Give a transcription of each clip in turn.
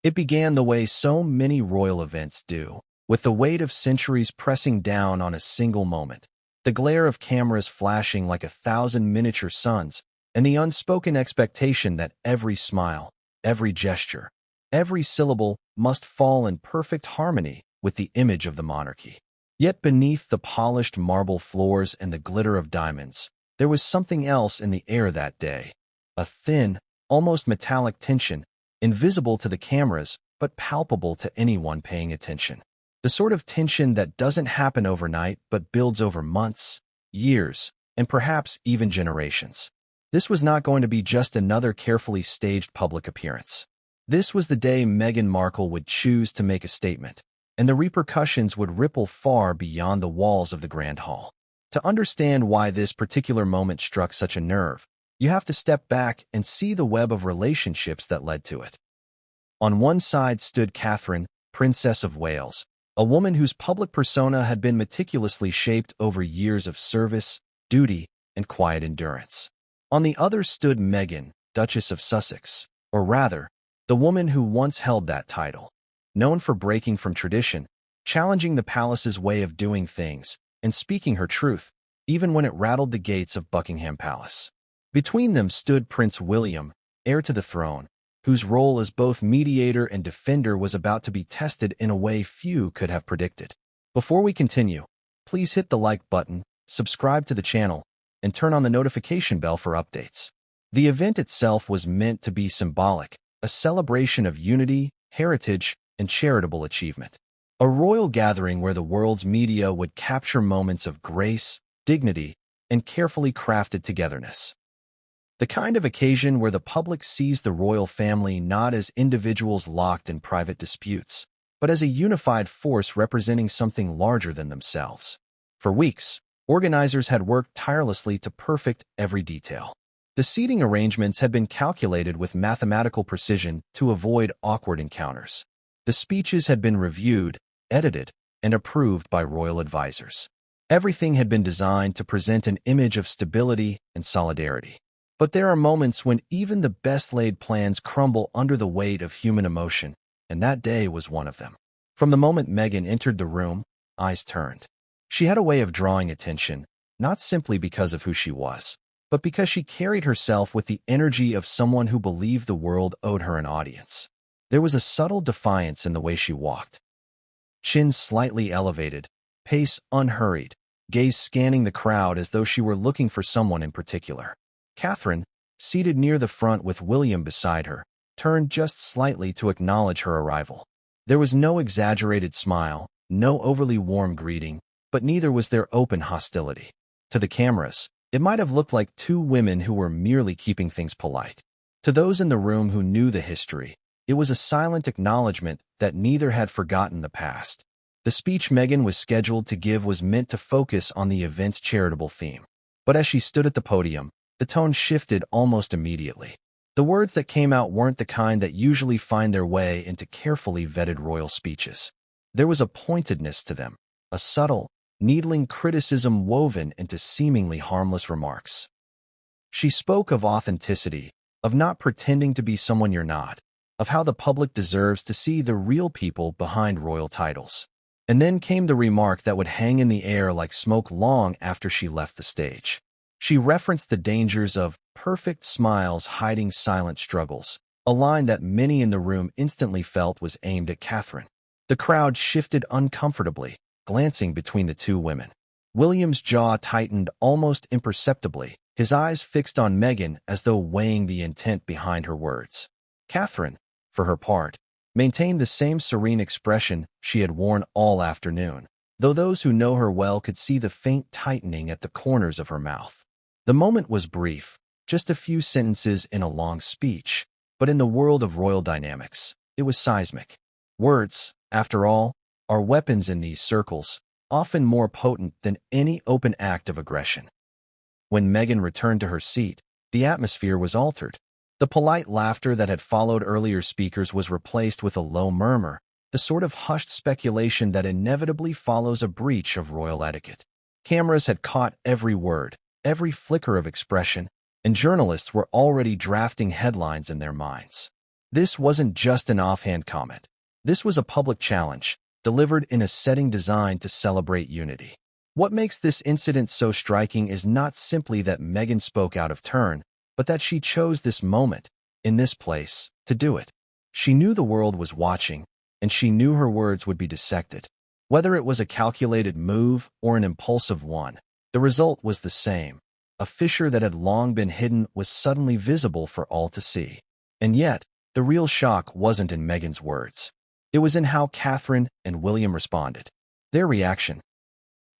It began the way so many royal events do, with the weight of centuries pressing down on a single moment, the glare of cameras flashing like 1,000 miniature suns, and the unspoken expectation that every smile, every gesture, every syllable must fall in perfect harmony with the image of the monarchy. Yet beneath the polished marble floors and the glitter of diamonds, there was something else in the air that day. A thin, almost metallic tension, invisible to the cameras, but palpable to anyone paying attention. The sort of tension that doesn't happen overnight but builds over months, years, and perhaps even generations. This was not going to be just another carefully staged public appearance. This was the day Meghan Markle would choose to make a statement, and the repercussions would ripple far beyond the walls of the Grand Hall. To understand why this particular moment struck such a nerve, you have to step back and see the web of relationships that led to it. On one side stood Catherine, Princess of Wales, a woman whose public persona had been meticulously shaped over years of service, duty, and quiet endurance. On the other stood Meghan, Duchess of Sussex, or rather, the woman who once held that title, known for breaking from tradition, challenging the palace's way of doing things, and speaking her truth, even when it rattled the gates of Buckingham Palace. Between them stood Prince William, heir to the throne, whose role as both mediator and defender was about to be tested in a way few could have predicted. Before we continue, please hit the like button, subscribe to the channel, and turn on the notification bell for updates. The event itself was meant to be symbolic, a celebration of unity, heritage, and charitable achievement. A royal gathering where the world's media would capture moments of grace, dignity, and carefully crafted togetherness. The kind of occasion where the public sees the royal family not as individuals locked in private disputes, but as a unified force representing something larger than themselves. For weeks, organizers had worked tirelessly to perfect every detail. The seating arrangements had been calculated with mathematical precision to avoid awkward encounters. The speeches had been reviewed, edited, and approved by royal advisors. Everything had been designed to present an image of stability and solidarity. But there are moments when even the best-laid plans crumble under the weight of human emotion, and that day was one of them. From the moment Meghan entered the room, eyes turned. She had a way of drawing attention, not simply because of who she was, but because she carried herself with the energy of someone who believed the world owed her an audience. There was a subtle defiance in the way she walked. Chin slightly elevated, pace unhurried, gaze scanning the crowd as though she were looking for someone in particular. Catherine, seated near the front with William beside her, turned just slightly to acknowledge her arrival. There was no exaggerated smile, no overly warm greeting, but neither was there open hostility. To the cameras, it might have looked like two women who were merely keeping things polite. To those in the room who knew the history, it was a silent acknowledgement that neither had forgotten the past. The speech Meghan was scheduled to give was meant to focus on the event's charitable theme. But as she stood at the podium, the tone shifted almost immediately. The words that came out weren't the kind that usually find their way into carefully vetted royal speeches. There was a pointedness to them, a subtle, needling criticism woven into seemingly harmless remarks. She spoke of authenticity, of not pretending to be someone you're not, of how the public deserves to see the real people behind royal titles. And then came the remark that would hang in the air like smoke long after she left the stage. She referenced the dangers of perfect smiles hiding silent struggles, a line that many in the room instantly felt was aimed at Catherine. The crowd shifted uncomfortably, glancing between the two women. William's jaw tightened almost imperceptibly, his eyes fixed on Meghan as though weighing the intent behind her words. Catherine, for her part, maintained the same serene expression she had worn all afternoon, though those who know her well could see the faint tightening at the corners of her mouth. The moment was brief, just a few sentences in a long speech, but in the world of royal dynamics, it was seismic. Words, after all, are weapons in these circles, often more potent than any open act of aggression. When Meghan returned to her seat, the atmosphere was altered. The polite laughter that had followed earlier speakers was replaced with a low murmur, the sort of hushed speculation that inevitably follows a breach of royal etiquette. Cameras had caught every word, every flicker of expression, and journalists were already drafting headlines in their minds. This wasn't just an offhand comment. This was a public challenge, delivered in a setting designed to celebrate unity. What makes this incident so striking is not simply that Meghan spoke out of turn, but that she chose this moment, in this place, to do it. She knew the world was watching, and she knew her words would be dissected. Whether it was a calculated move or an impulsive one, the result was the same. A fissure that had long been hidden was suddenly visible for all to see. And yet, the real shock wasn't in Meghan's words. It was in how Catherine and William responded. Their reaction,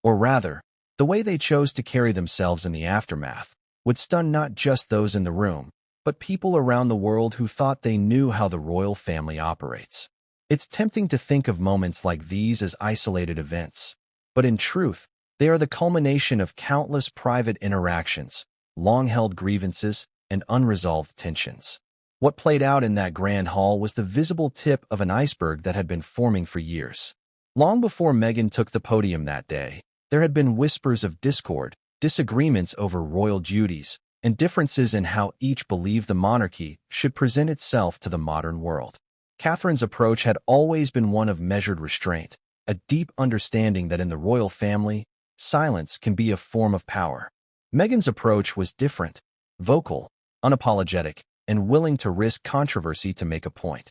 or rather, the way they chose to carry themselves in the aftermath, would stun not just those in the room, but people around the world who thought they knew how the royal family operates. It's tempting to think of moments like these as isolated events, but in truth, they are the culmination of countless private interactions, long-held grievances, and unresolved tensions. What played out in that grand hall was the visible tip of an iceberg that had been forming for years. Long before Meghan took the podium that day, there had been whispers of discord, disagreements over royal duties, and differences in how each believed the monarchy should present itself to the modern world. Catherine's approach had always been one of measured restraint, a deep understanding that in the royal family, silence can be a form of power. Meghan's approach was different, vocal, unapologetic, and willing to risk controversy to make a point.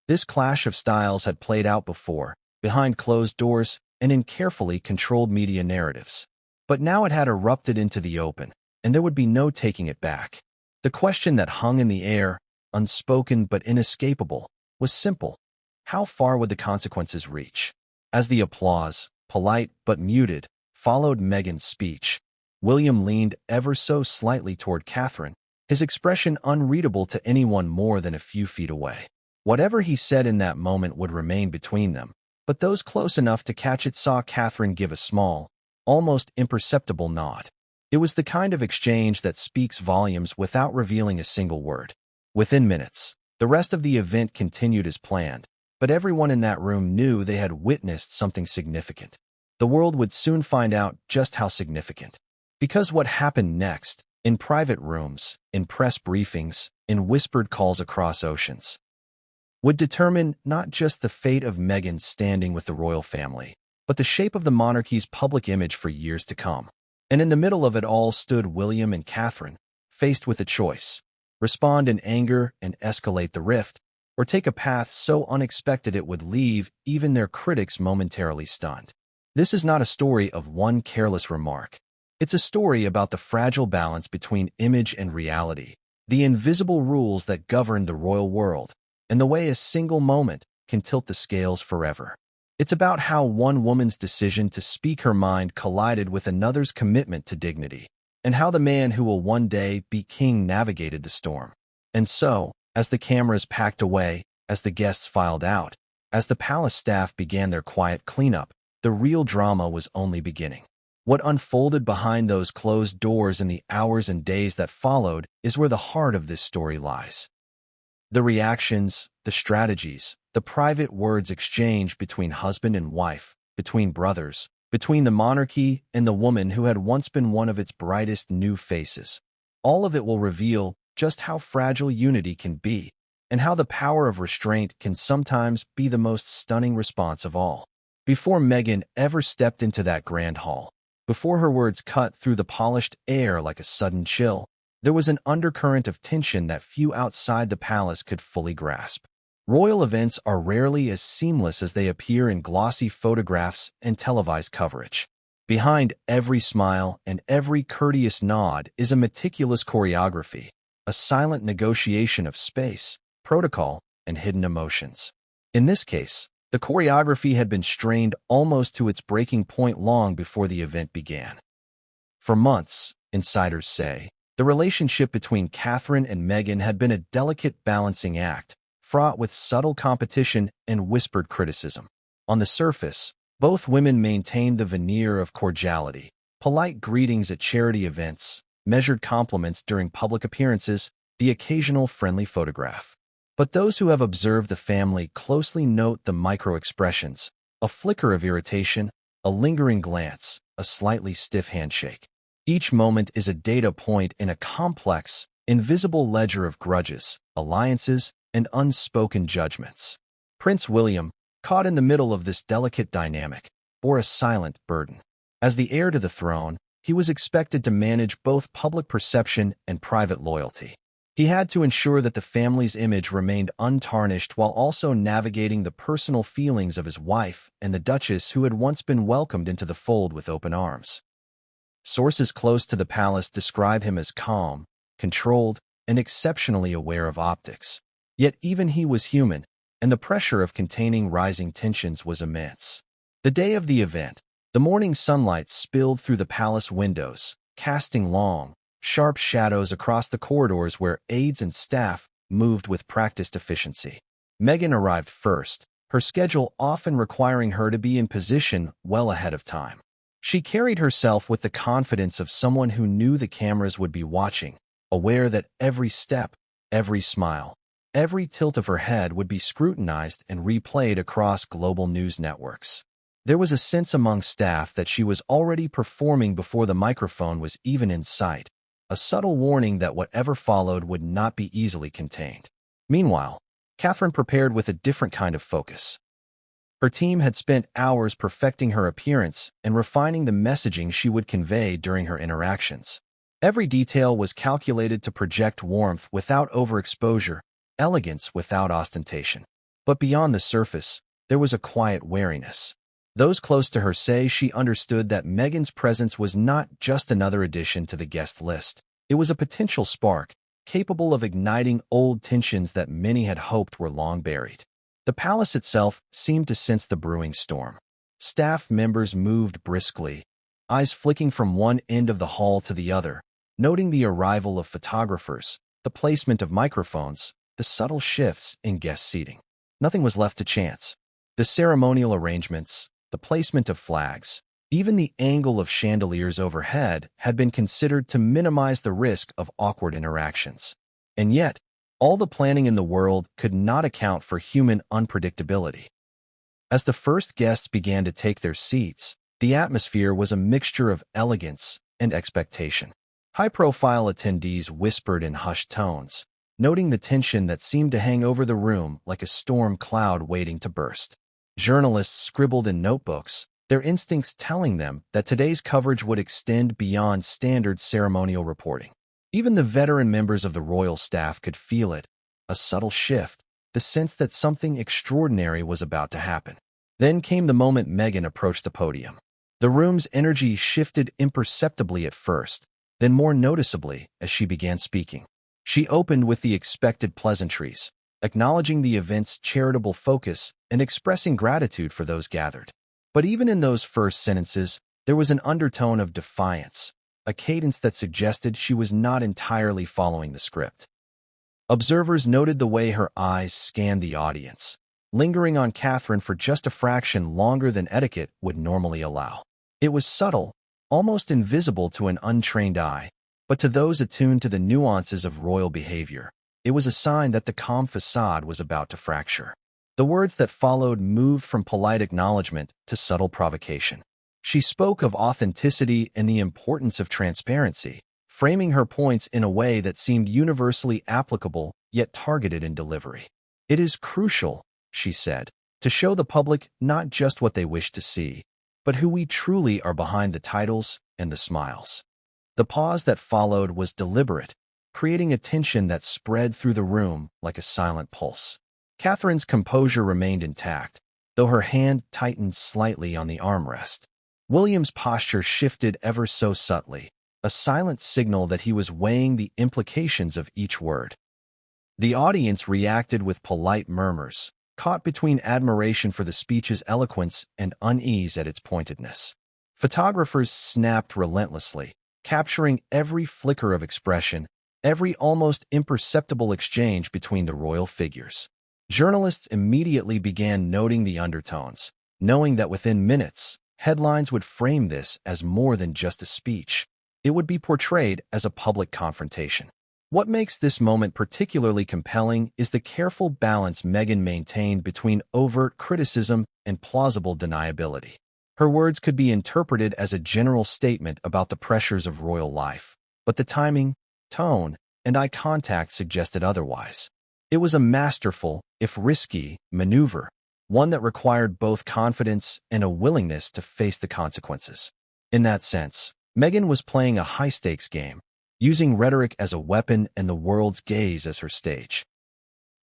This clash of styles had played out before, behind closed doors and in carefully controlled media narratives. But now it had erupted into the open, and there would be no taking it back. The question that hung in the air, unspoken but inescapable, was simple. How far would the consequences reach? As the applause, polite but muted, followed Meghan's speech, William leaned ever so slightly toward Catherine, his expression unreadable to anyone more than a few feet away. Whatever he said in that moment would remain between them, but those close enough to catch it saw Catherine give a small, almost imperceptible nod. It was the kind of exchange that speaks volumes without revealing a single word. Within minutes, the rest of the event continued as planned, but everyone in that room knew they had witnessed something significant. The world would soon find out just how significant. Because what happened next, in private rooms, in press briefings, in whispered calls across oceans, would determine not just the fate of Meghan's standing with the royal family, but the shape of the monarchy's public image for years to come. And in the middle of it all stood William and Catherine, faced with a choice: respond in anger and escalate the rift, or take a path so unexpected it would leave even their critics momentarily stunned. This is not a story of one careless remark. It's a story about the fragile balance between image and reality, the invisible rules that govern the royal world, and the way a single moment can tilt the scales forever. It's about how one woman's decision to speak her mind collided with another's commitment to dignity, and how the man who will one day be king navigated the storm. And so, as the cameras packed away, as the guests filed out, as the palace staff began their quiet cleanup, the real drama was only beginning. What unfolded behind those closed doors in the hours and days that followed is where the heart of this story lies. The reactions, the strategies, the private words exchanged between husband and wife, between brothers, between the monarchy and the woman who had once been one of its brightest new faces. All of it will reveal just how fragile unity can be, and how the power of restraint can sometimes be the most stunning response of all. Before Meghan ever stepped into that grand hall, before her words cut through the polished air like a sudden chill, there was an undercurrent of tension that few outside the palace could fully grasp. Royal events are rarely as seamless as they appear in glossy photographs and televised coverage. Behind every smile and every courteous nod is a meticulous choreography, a silent negotiation of space, protocol, and hidden emotions. In this case, the choreography had been strained almost to its breaking point long before the event began. For months, insiders say, the relationship between Catherine and Meghan had been a delicate balancing act, fraught with subtle competition and whispered criticism. On the surface, both women maintained the veneer of cordiality, polite greetings at charity events, measured compliments during public appearances, the occasional friendly photograph. But those who have observed the family closely note the micro-expressions, a flicker of irritation, a lingering glance, a slightly stiff handshake. Each moment is a data point in a complex, invisible ledger of grudges, alliances, and unspoken judgments. Prince William, caught in the middle of this delicate dynamic, bore a silent burden. As the heir to the throne, he was expected to manage both public perception and private loyalty. He had to ensure that the family's image remained untarnished while also navigating the personal feelings of his wife and the Duchess, who had once been welcomed into the fold with open arms. Sources close to the palace describe him as calm, controlled, and exceptionally aware of optics. Yet even he was human, and the pressure of containing rising tensions was immense. The day of the event, the morning sunlight spilled through the palace windows, casting long, sharp shadows across the corridors where aides and staff moved with practiced efficiency. Meghan arrived first, her schedule often requiring her to be in position well ahead of time. She carried herself with the confidence of someone who knew the cameras would be watching, aware that every step, every smile, every tilt of her head would be scrutinized and replayed across global news networks. There was a sense among staff that she was already performing before the microphone was even in sight, a subtle warning that whatever followed would not be easily contained. Meanwhile, Catherine prepared with a different kind of focus. Her team had spent hours perfecting her appearance and refining the messaging she would convey during her interactions. Every detail was calculated to project warmth without overexposure, elegance without ostentation. But beyond the surface, there was a quiet wariness. Those close to her say she understood that Meghan's presence was not just another addition to the guest list. It was a potential spark, capable of igniting old tensions that many had hoped were long buried. The palace itself seemed to sense the brewing storm. Staff members moved briskly, eyes flicking from one end of the hall to the other, noting the arrival of photographers, the placement of microphones, the subtle shifts in guest seating. Nothing was left to chance. The ceremonial arrangements, the placement of flags, even the angle of chandeliers overhead had been considered to minimize the risk of awkward interactions. And yet, all the planning in the world could not account for human unpredictability. As the first guests began to take their seats, the atmosphere was a mixture of elegance and expectation. High-profile attendees whispered in hushed tones, noting the tension that seemed to hang over the room like a storm cloud waiting to burst. Journalists scribbled in notebooks, their instincts telling them that today's coverage would extend beyond standard ceremonial reporting. Even the veteran members of the royal staff could feel it, a subtle shift, the sense that something extraordinary was about to happen. Then came the moment Meghan approached the podium. The room's energy shifted imperceptibly at first, then more noticeably as she began speaking. She opened with the expected pleasantries, acknowledging the event's charitable focus and expressing gratitude for those gathered. But even in those first sentences, there was an undertone of defiance, a cadence that suggested she was not entirely following the script. Observers noted the way her eyes scanned the audience, lingering on Catherine for just a fraction longer than etiquette would normally allow. It was subtle, almost invisible to an untrained eye, but to those attuned to the nuances of royal behavior, it was a sign that the calm facade was about to fracture. The words that followed moved from polite acknowledgement to subtle provocation. She spoke of authenticity and the importance of transparency, framing her points in a way that seemed universally applicable yet targeted in delivery. "It is crucial," she said, "to show the public not just what they wish to see, but who we truly are behind the titles and the smiles." The pause that followed was deliberate, creating a tension that spread through the room like a silent pulse. Catherine's composure remained intact, though her hand tightened slightly on the armrest. William's posture shifted ever so subtly, a silent signal that he was weighing the implications of each word. The audience reacted with polite murmurs, caught between admiration for the speech's eloquence and unease at its pointedness. Photographers snapped relentlessly, capturing every flicker of expression, every almost imperceptible exchange between the royal figures. Journalists immediately began noting the undertones, knowing that within minutes, headlines would frame this as more than just a speech. It would be portrayed as a public confrontation. What makes this moment particularly compelling is the careful balance Meghan maintained between overt criticism and plausible deniability. Her words could be interpreted as a general statement about the pressures of royal life, but the timing, tone, and eye contact suggested otherwise. It was a masterful, if risky, maneuver, one that required both confidence and a willingness to face the consequences. In that sense, Meghan was playing a high-stakes game, using rhetoric as a weapon and the world's gaze as her stage.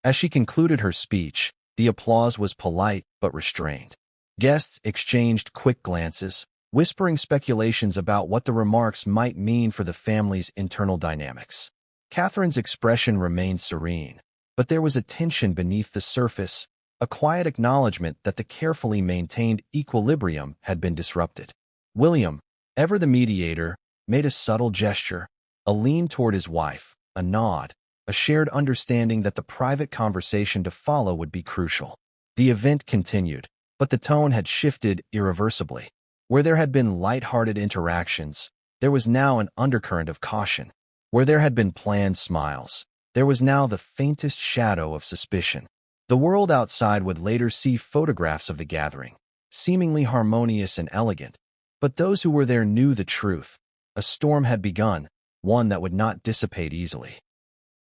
As she concluded her speech, the applause was polite but restrained. Guests exchanged quick glances, whispering speculations about what the remarks might mean for the family's internal dynamics. Catherine's expression remained serene, but there was a tension beneath the surface, a quiet acknowledgement that the carefully maintained equilibrium had been disrupted. William, ever the mediator, made a subtle gesture, a lean toward his wife, a nod, a shared understanding that the private conversation to follow would be crucial. The event continued, but the tone had shifted irreversibly. Where there had been light-hearted interactions, there was now an undercurrent of caution. Where there had been planned smiles, there was now the faintest shadow of suspicion. The world outside would later see photographs of the gathering, seemingly harmonious and elegant, but those who were there knew the truth. A storm had begun, one that would not dissipate easily.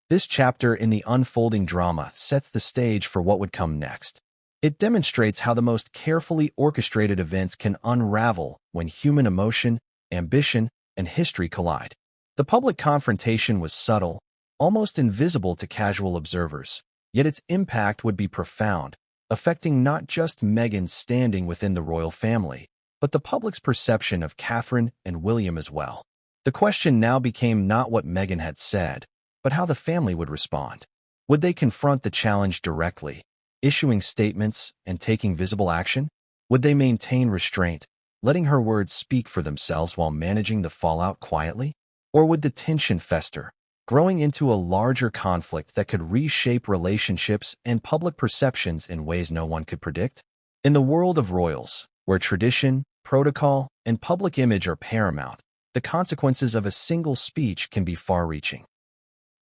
This chapter in the unfolding drama sets the stage for what would come next. It demonstrates how the most carefully orchestrated events can unravel when human emotion, ambition, and history collide. The public confrontation was subtle, almost invisible to casual observers, yet its impact would be profound, affecting not just Meghan's standing within the royal family, but the public's perception of Catherine and William as well. The question now became not what Meghan had said, but how the family would respond. Would they confront the challenge directly, issuing statements and taking visible action? Would they maintain restraint, letting her words speak for themselves while managing the fallout quietly? Or would the tension fester, growing into a larger conflict that could reshape relationships and public perceptions in ways no one could predict? In the world of royals, where tradition, protocol, and public image are paramount, the consequences of a single speech can be far-reaching.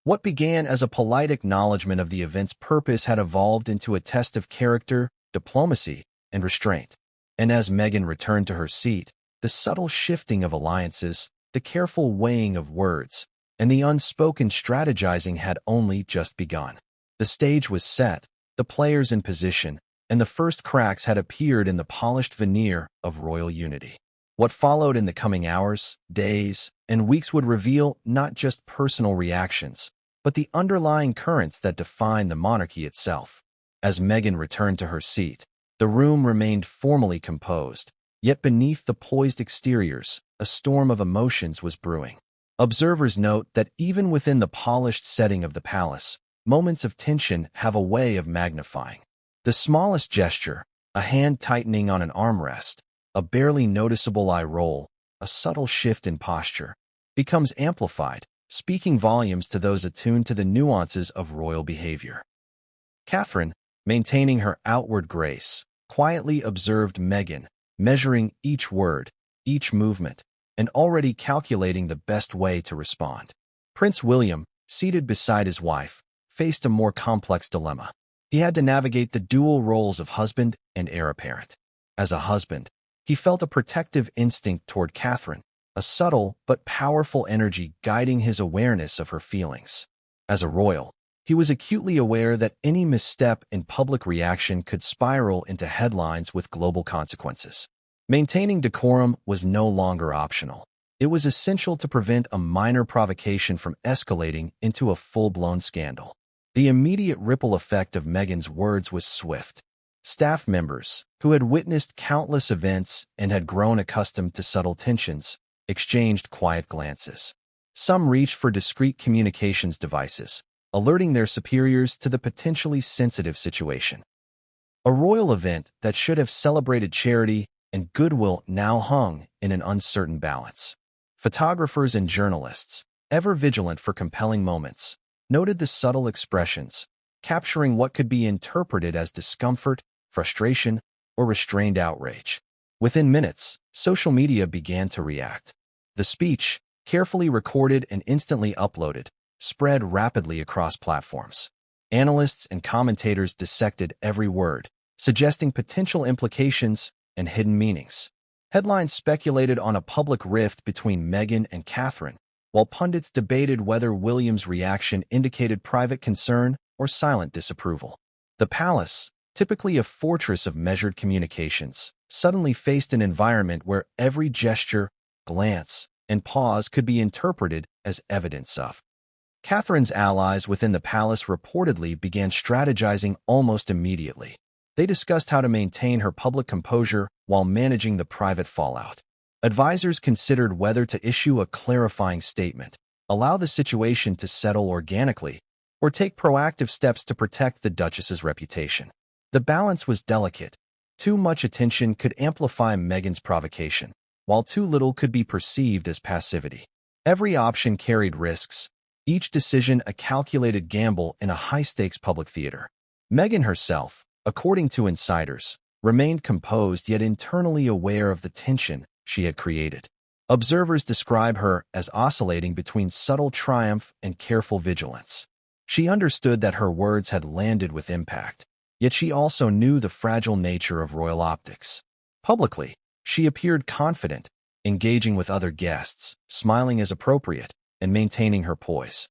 What began as a polite acknowledgement of the event's purpose had evolved into a test of character, diplomacy, and restraint. And as Meghan returned to her seat, the subtle shifting of alliances, the careful weighing of words, and the unspoken strategizing had only just begun. The stage was set, the players in position, and the first cracks had appeared in the polished veneer of royal unity. What followed in the coming hours, days, and weeks would reveal not just personal reactions, but the underlying currents that define the monarchy itself. As Meghan returned to her seat, the room remained formally composed, yet beneath the poised exteriors, a storm of emotions was brewing. Observers note that even within the polished setting of the palace, moments of tension have a way of magnifying. The smallest gesture, a hand tightening on an armrest, a barely noticeable eye roll, a subtle shift in posture, becomes amplified, speaking volumes to those attuned to the nuances of royal behavior. Catherine, maintaining her outward grace, quietly observed Meghan, measuring each word, each movement, and already calculating the best way to respond. Prince William, seated beside his wife, faced a more complex dilemma. He had to navigate the dual roles of husband and heir apparent. As a husband, he felt a protective instinct toward Catherine, a subtle but powerful energy guiding his awareness of her feelings. As a royal, he was acutely aware that any misstep in public reaction could spiral into headlines with global consequences. Maintaining decorum was no longer optional. It was essential to prevent a minor provocation from escalating into a full-blown scandal. The immediate ripple effect of Meghan's words was swift. Staff members, who had witnessed countless events and had grown accustomed to subtle tensions, exchanged quiet glances. Some reached for discreet communications devices, alerting their superiors to the potentially sensitive situation. A royal event that should have celebrated charity and goodwill now hung in an uncertain balance. Photographers and journalists, ever vigilant for compelling moments, noted the subtle expressions, capturing what could be interpreted as discomfort, frustration, or restrained outrage. Within minutes, social media began to react. The speech, carefully recorded and instantly uploaded, spread rapidly across platforms. Analysts and commentators dissected every word, suggesting potential implications and hidden meanings. Headlines speculated on a public rift between Meghan and Catherine, while pundits debated whether William's reaction indicated private concern or silent disapproval. The palace, typically a fortress of measured communications, suddenly faced an environment where every gesture, glance, and pause could be interpreted as evidence of. Catherine's allies within the palace reportedly began strategizing almost immediately. They discussed how to maintain her public composure while managing the private fallout. Advisors considered whether to issue a clarifying statement, allow the situation to settle organically, or take proactive steps to protect the Duchess's reputation. The balance was delicate. Too much attention could amplify Meghan's provocation, while too little could be perceived as passivity. Every option carried risks, each decision a calculated gamble in a high-stakes public theater. Meghan herself, according to insiders, remained composed yet internally aware of the tension she had created. Observers describe her as oscillating between subtle triumph and careful vigilance. She understood that her words had landed with impact, yet she also knew the fragile nature of royal optics. Publicly, she appeared confident, engaging with other guests, smiling as appropriate, and maintaining her poise.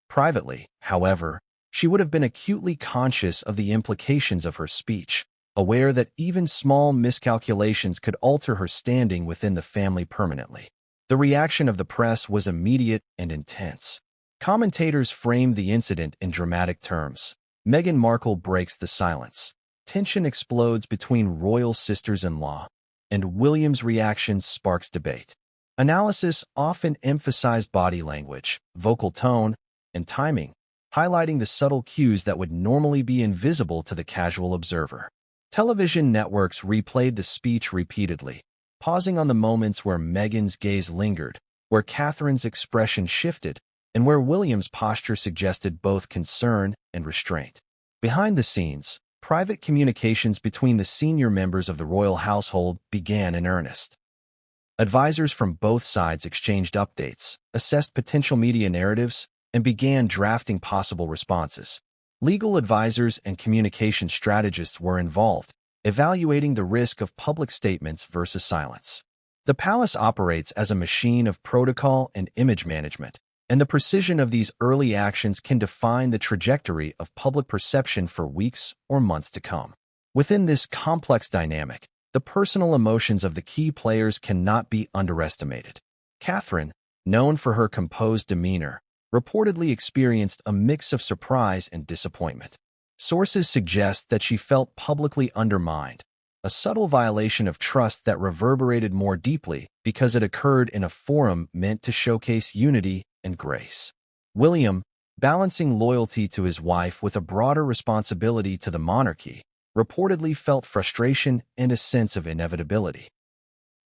Privately, however, she would have been acutely conscious of the implications of her speech, aware that even small miscalculations could alter her standing within the family permanently. The reaction of the press was immediate and intense. Commentators framed the incident in dramatic terms. Meghan Markle breaks the silence. Tension explodes between royal sisters-in-law, and William's reaction sparks debate. Analysis often emphasized body language, vocal tone, and timing, highlighting the subtle cues that would normally be invisible to the casual observer. Television networks replayed the speech repeatedly, pausing on the moments where Meghan's gaze lingered, where Catherine's expression shifted, and where William's posture suggested both concern and restraint. Behind the scenes, private communications between the senior members of the royal household began in earnest. Advisors from both sides exchanged updates, assessed potential media narratives, and began drafting possible responses. Legal advisors and communication strategists were involved, evaluating the risk of public statements versus silence. The palace operates as a machine of protocol and image management, and the precision of these early actions can define the trajectory of public perception for weeks or months to come. Within this complex dynamic, the personal emotions of the key players cannot be underestimated. Catherine, known for her composed demeanor, reportedly experienced a mix of surprise and disappointment. Sources suggest that she felt publicly undermined, a subtle violation of trust that reverberated more deeply because it occurred in a forum meant to showcase unity and grace. William, balancing loyalty to his wife with a broader responsibility to the monarchy, reportedly felt frustration and a sense of inevitability.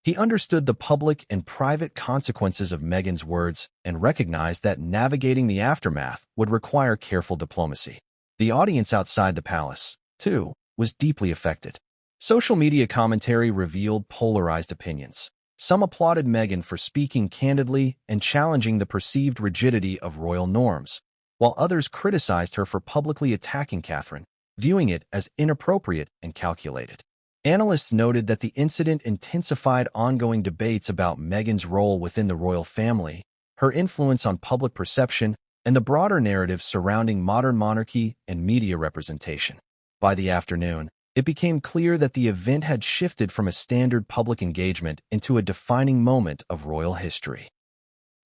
He understood the public and private consequences of Meghan's words and recognized that navigating the aftermath would require careful diplomacy. The audience outside the palace, too, was deeply affected. Social media commentary revealed polarized opinions. Some applauded Meghan for speaking candidly and challenging the perceived rigidity of royal norms, while others criticized her for publicly attacking Catherine, viewing it as inappropriate and calculated. Analysts noted that the incident intensified ongoing debates about Meghan's role within the royal family, her influence on public perception, and the broader narrative surrounding modern monarchy and media representation. By the afternoon, it became clear that the event had shifted from a standard public engagement into a defining moment of royal history.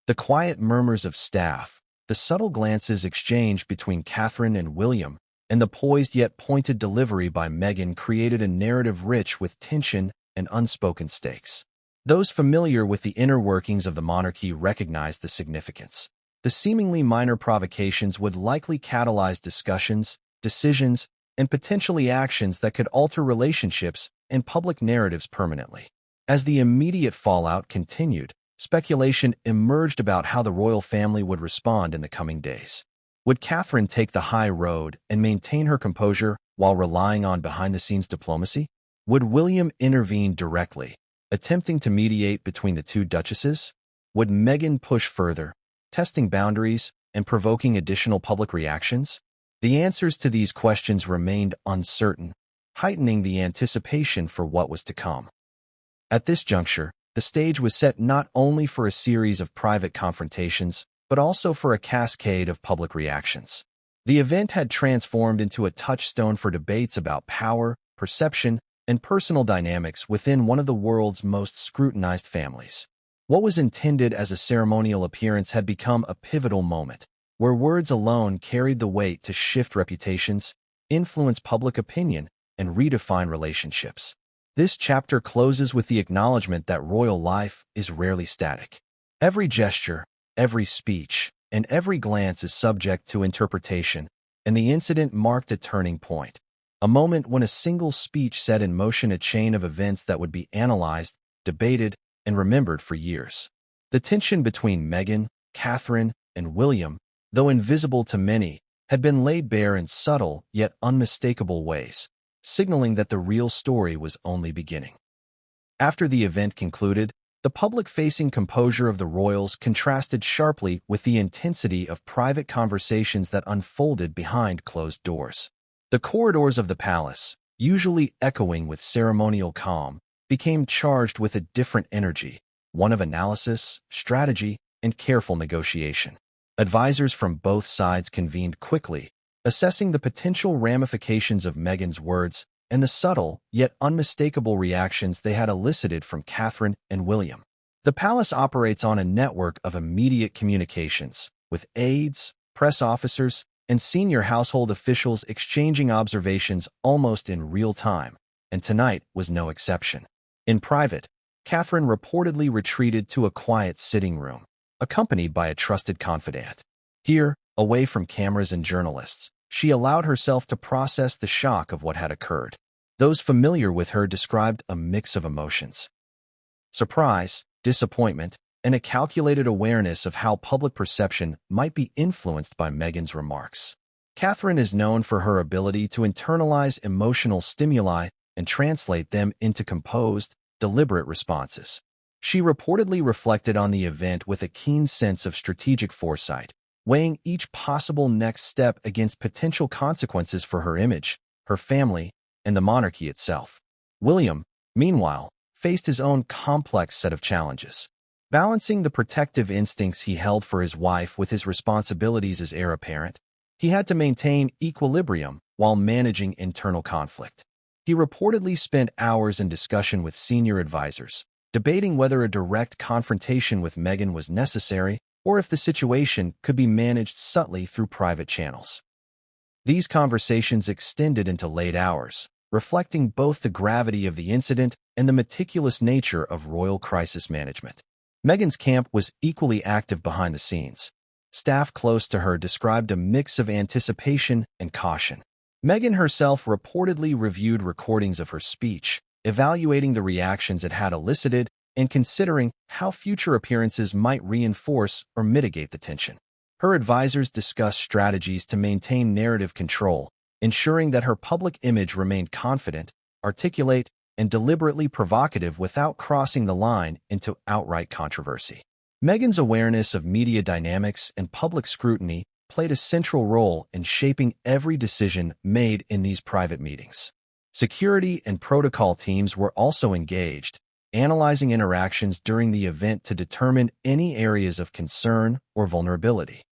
The quiet murmurs of staff, the subtle glances exchanged between Catherine and William, and the poised yet pointed delivery by Meghan created a narrative rich with tension and unspoken stakes. Those familiar with the inner workings of the monarchy recognized the significance. The seemingly minor provocations would likely catalyze discussions, decisions, and potentially actions that could alter relationships and public narratives permanently. As the immediate fallout continued, speculation emerged about how the royal family would respond in the coming days. Would Catherine take the high road and maintain her composure while relying on behind-the-scenes diplomacy? Would William intervene directly, attempting to mediate between the two duchesses? Would Meghan push further, testing boundaries and provoking additional public reactions? The answers to these questions remained uncertain, heightening the anticipation for what was to come. At this juncture, the stage was set not only for a series of private confrontations, but also for a cascade of public reactions. The event had transformed into a touchstone for debates about power, perception, and personal dynamics within one of the world's most scrutinized families. What was intended as a ceremonial appearance had become a pivotal moment, where words alone carried the weight to shift reputations, influence public opinion, and redefine relationships. This chapter closes with the acknowledgement that royal life is rarely static. Every gesture, every speech, and every glance is subject to interpretation, and the incident marked a turning point. A moment when a single speech set in motion a chain of events that would be analyzed, debated, and remembered for years. The tension between Meghan, Catherine, and William, though invisible to many, had been laid bare in subtle yet unmistakable ways, signaling that the real story was only beginning. After the event concluded, the public-facing composure of the royals contrasted sharply with the intensity of private conversations that unfolded behind closed doors. The corridors of the palace, usually echoing with ceremonial calm, became charged with a different energy, one of analysis, strategy, and careful negotiation. Advisors from both sides convened quickly, assessing the potential ramifications of Meghan's words and the subtle yet unmistakable reactions they had elicited from Catherine and William. The palace operates on a network of immediate communications, with aides, press officers, and senior household officials exchanging observations almost in real time, and tonight was no exception. In private, Catherine reportedly retreated to a quiet sitting room, accompanied by a trusted confidant. Here, away from cameras and journalists, she allowed herself to process the shock of what had occurred. Those familiar with her described a mix of emotions: surprise, disappointment, and a calculated awareness of how public perception might be influenced by Meghan's remarks. Catherine is known for her ability to internalize emotional stimuli and translate them into composed, deliberate responses. She reportedly reflected on the event with a keen sense of strategic foresight, weighing each possible next step against potential consequences for her image, her family, and the monarchy itself. William, meanwhile, faced his own complex set of challenges. Balancing the protective instincts he held for his wife with his responsibilities as heir apparent, he had to maintain equilibrium while managing internal conflict. He reportedly spent hours in discussion with senior advisors, debating whether a direct confrontation with Meghan was necessary or if the situation could be managed subtly through private channels. These conversations extended into late hours, reflecting both the gravity of the incident and the meticulous nature of royal crisis management. Meghan's camp was equally active behind the scenes. Staff close to her described a mix of anticipation and caution. Meghan herself reportedly reviewed recordings of her speech, evaluating the reactions it had elicited and considering how future appearances might reinforce or mitigate the tension. Her advisors discussed strategies to maintain narrative control, ensuring that her public image remained confident, articulate, and deliberately provocative without crossing the line into outright controversy. Meghan's awareness of media dynamics and public scrutiny played a central role in shaping every decision made in these private meetings. Security and protocol teams were also engaged, analyzing interactions during the event to determine any areas of concern or vulnerability.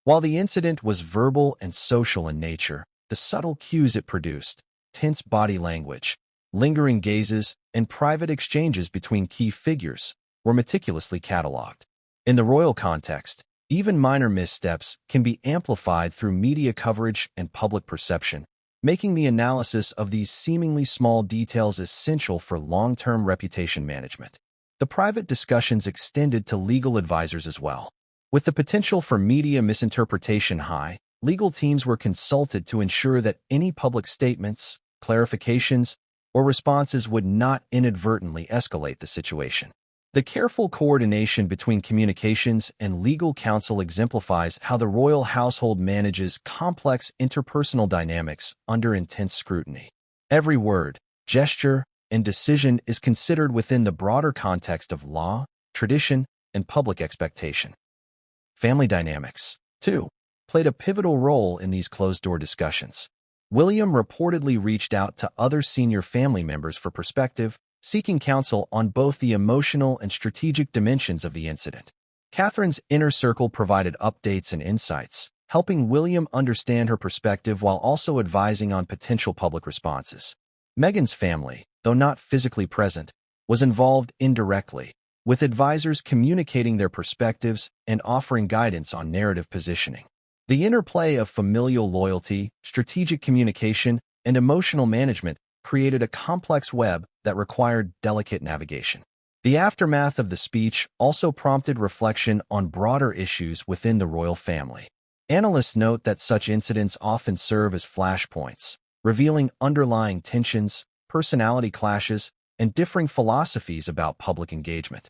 While the incident was verbal and social in nature, the subtle cues it produced, tense body language, lingering gazes, and private exchanges between key figures, were meticulously catalogued. In the royal context, even minor missteps can be amplified through media coverage and public perception, making the analysis of these seemingly small details essential for long-term reputation management. The private discussions extended to legal advisors as well. With the potential for media misinterpretation high, legal teams were consulted to ensure that any public statements, clarifications, or responses would not inadvertently escalate the situation. The careful coordination between communications and legal counsel exemplifies how the royal household manages complex interpersonal dynamics under intense scrutiny. Every word, gesture, and decision is considered within the broader context of law, tradition, and public expectation. Family dynamics, too, played a pivotal role in these closed-door discussions. William reportedly reached out to other senior family members for perspective, seeking counsel on both the emotional and strategic dimensions of the incident. Catherine's inner circle provided updates and insights, helping William understand her perspective while also advising on potential public responses. Meghan's family, though not physically present, was involved indirectly, with advisors communicating their perspectives and offering guidance on narrative positioning. The interplay of familial loyalty, strategic communication, and emotional management created a complex web that required delicate navigation. The aftermath of the speech also prompted reflection on broader issues within the royal family. Analysts note that such incidents often serve as flashpoints, revealing underlying tensions, personality clashes, and differing philosophies about public engagement.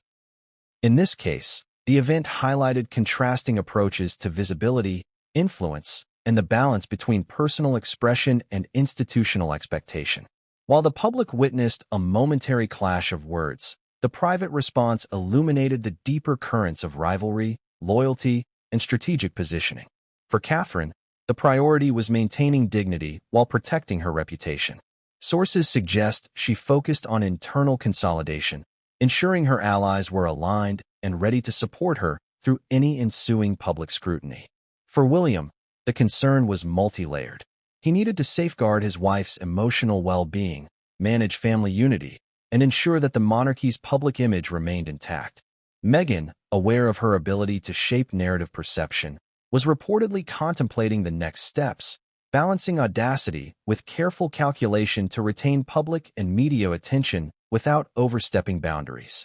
In this case, the event highlighted contrasting approaches to visibility, influence, and the balance between personal expression and institutional expectation. While the public witnessed a momentary clash of words, the private response illuminated the deeper currents of rivalry, loyalty, and strategic positioning. For Catherine, the priority was maintaining dignity while protecting her reputation. Sources suggest she focused on internal consolidation, ensuring her allies were aligned and ready to support her through any ensuing public scrutiny. For William, the concern was multi-layered. He needed to safeguard his wife's emotional well-being, manage family unity, and ensure that the monarchy's public image remained intact. Meghan, aware of her ability to shape narrative perception, was reportedly contemplating the next steps, balancing audacity with careful calculation to retain public and media attention without overstepping boundaries.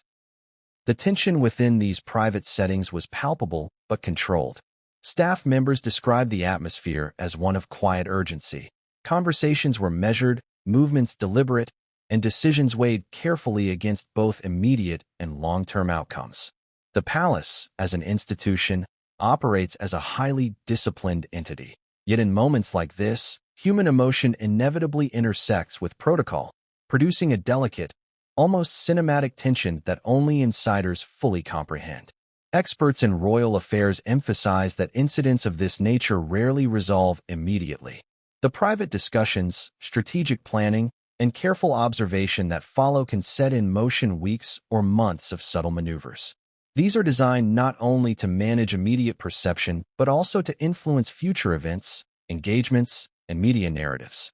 The tension within these private settings was palpable but controlled. Staff members described the atmosphere as one of quiet urgency. Conversations were measured, movements deliberate, and decisions weighed carefully against both immediate and long-term outcomes. The palace, as an institution, operates as a highly disciplined entity. Yet in moments like this, human emotion inevitably intersects with protocol, producing a delicate, almost cinematic tension that only insiders fully comprehend. Experts in royal affairs emphasize that incidents of this nature rarely resolve immediately. The private discussions, strategic planning, and careful observation that follow can set in motion weeks or months of subtle maneuvers. These are designed not only to manage immediate perception, but also to influence future events, engagements, and media narratives.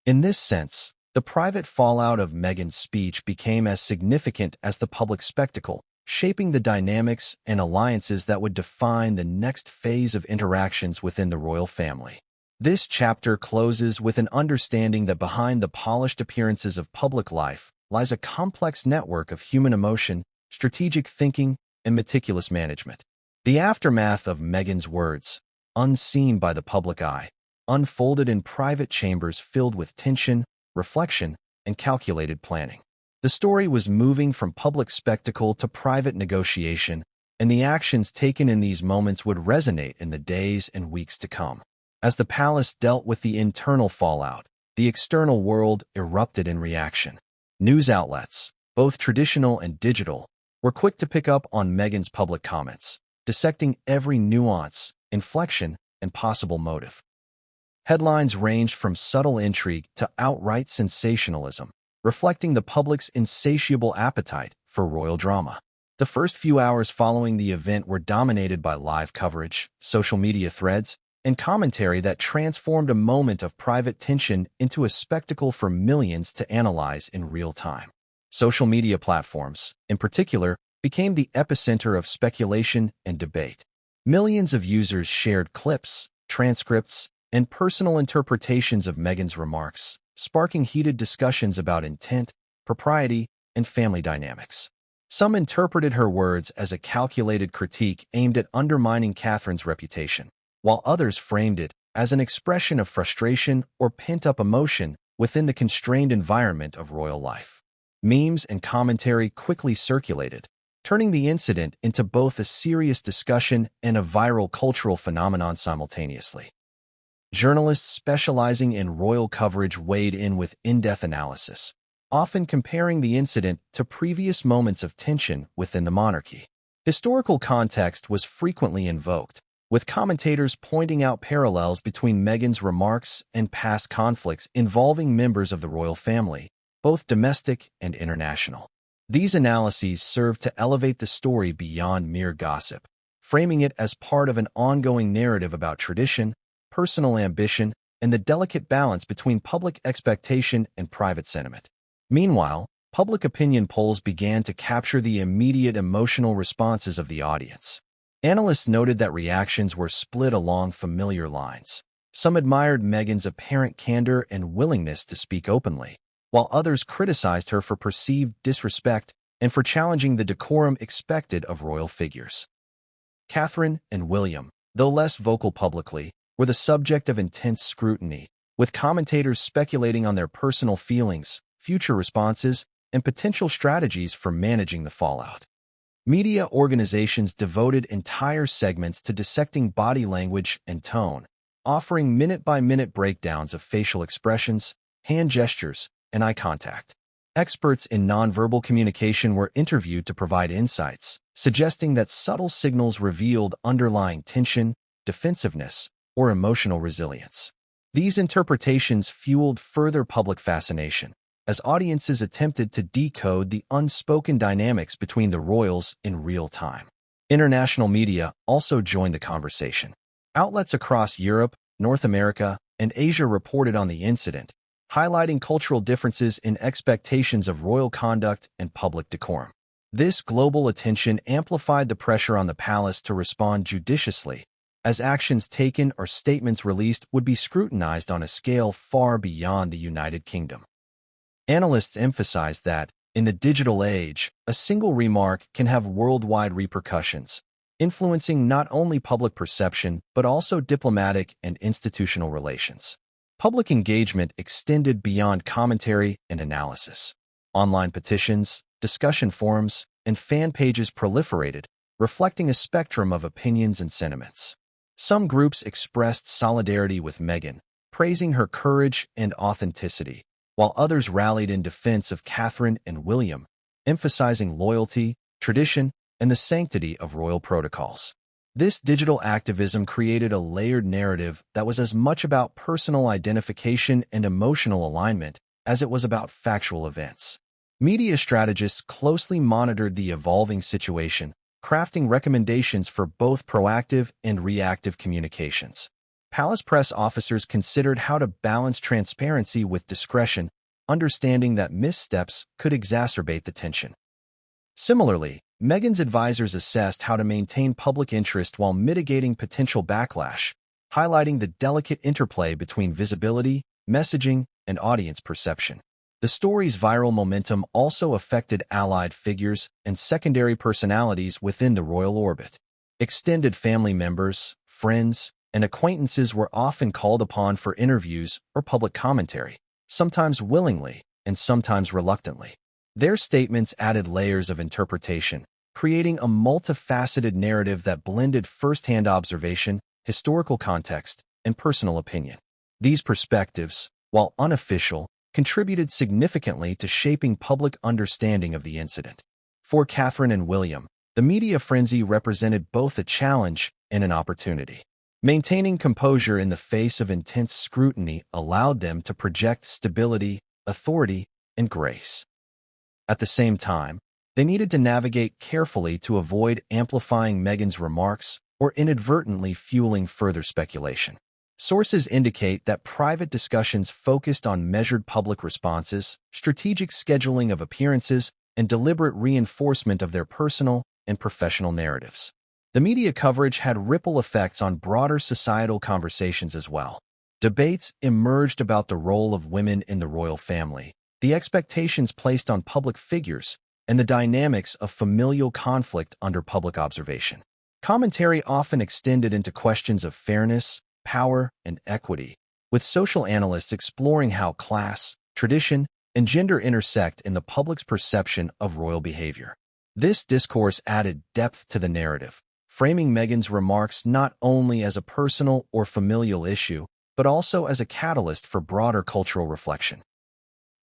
In this sense, the private fallout of Meghan's speech became as significant as the public spectacle, shaping the dynamics and alliances that would define the next phase of interactions within the royal family. This chapter closes with an understanding that behind the polished appearances of public life lies a complex network of human emotion, strategic thinking, and meticulous management. The aftermath of Meghan's words, unseen by the public eye, unfolded in private chambers filled with tension, reflection, and calculated planning. The story was moving from public spectacle to private negotiation, and the actions taken in these moments would resonate in the days and weeks to come. As the palace dealt with the internal fallout, the external world erupted in reaction. News outlets, both traditional and digital, were quick to pick up on Meghan's public comments, dissecting every nuance, inflection, and possible motive. Headlines ranged from subtle intrigue to outright sensationalism, reflecting the public's insatiable appetite for royal drama. The first few hours following the event were dominated by live coverage, social media threads, and commentary that transformed a moment of private tension into a spectacle for millions to analyze in real time. Social media platforms, in particular, became the epicenter of speculation and debate. Millions of users shared clips, transcripts, and personal interpretations of Meghan's remarks, sparking heated discussions about intent, propriety, and family dynamics. Some interpreted her words as a calculated critique aimed at undermining Catherine's reputation, while others framed it as an expression of frustration or pent-up emotion within the constrained environment of royal life. Memes and commentary quickly circulated, turning the incident into both a serious discussion and a viral cultural phenomenon simultaneously. Journalists specializing in royal coverage weighed in with in-depth analysis, often comparing the incident to previous moments of tension within the monarchy. Historical context was frequently invoked, with commentators pointing out parallels between Meghan's remarks and past conflicts involving members of the royal family, both domestic and international. These analyses served to elevate the story beyond mere gossip, framing it as part of an ongoing narrative about tradition, personal ambition, and the delicate balance between public expectation and private sentiment. Meanwhile, public opinion polls began to capture the immediate emotional responses of the audience. Analysts noted that reactions were split along familiar lines. Some admired Meghan's apparent candor and willingness to speak openly, while others criticized her for perceived disrespect and for challenging the decorum expected of royal figures. Catherine and William, though less vocal publicly, were the subject of intense scrutiny, with commentators speculating on their personal feelings, future responses, and potential strategies for managing the fallout. Media organizations devoted entire segments to dissecting body language and tone, offering minute-by-minute breakdowns of facial expressions, hand gestures, and eye contact. Experts in nonverbal communication were interviewed to provide insights, suggesting that subtle signals revealed underlying tension, defensiveness, or emotional resilience. These interpretations fueled further public fascination, as audiences attempted to decode the unspoken dynamics between the royals in real time. International media also joined the conversation. Outlets across Europe, North America, and Asia reported on the incident, highlighting cultural differences in expectations of royal conduct and public decorum. This global attention amplified the pressure on the palace to respond judiciously, as actions taken or statements released would be scrutinized on a scale far beyond the United Kingdom. Analysts emphasized that, in the digital age, a single remark can have worldwide repercussions, influencing not only public perception but also diplomatic and institutional relations. Public engagement extended beyond commentary and analysis. Online petitions, discussion forums, and fan pages proliferated, reflecting a spectrum of opinions and sentiments. Some groups expressed solidarity with Meghan, praising her courage and authenticity, while others rallied in defense of Catherine and William, emphasizing loyalty, tradition, and the sanctity of royal protocols. This digital activism created a layered narrative that was as much about personal identification and emotional alignment as it was about factual events. Media strategists closely monitored the evolving situation, crafting recommendations for both proactive and reactive communications. Palace press officers considered how to balance transparency with discretion, understanding that missteps could exacerbate the tension. Similarly, Meghan's advisors assessed how to maintain public interest while mitigating potential backlash, highlighting the delicate interplay between visibility, messaging, and audience perception. The story's viral momentum also affected allied figures and secondary personalities within the royal orbit. Extended family members, friends, and acquaintances were often called upon for interviews or public commentary, sometimes willingly and sometimes reluctantly. Their statements added layers of interpretation, creating a multifaceted narrative that blended first-hand observation, historical context, and personal opinion. These perspectives, while unofficial, contributed significantly to shaping public understanding of the incident. For Catherine and William, the media frenzy represented both a challenge and an opportunity. Maintaining composure in the face of intense scrutiny allowed them to project stability, authority, and grace. At the same time, they needed to navigate carefully to avoid amplifying Meghan's remarks or inadvertently fueling further speculation. Sources indicate that private discussions focused on measured public responses, strategic scheduling of appearances, and deliberate reinforcement of their personal and professional narratives. The media coverage had ripple effects on broader societal conversations as well. Debates emerged about the role of women in the royal family, the expectations placed on public figures, and the dynamics of familial conflict under public observation. Commentary often extended into questions of fairness, power, and equity, with social analysts exploring how class, tradition, and gender intersect in the public's perception of royal behavior. This discourse added depth to the narrative, framing Meghan's remarks not only as a personal or familial issue, but also as a catalyst for broader cultural reflection.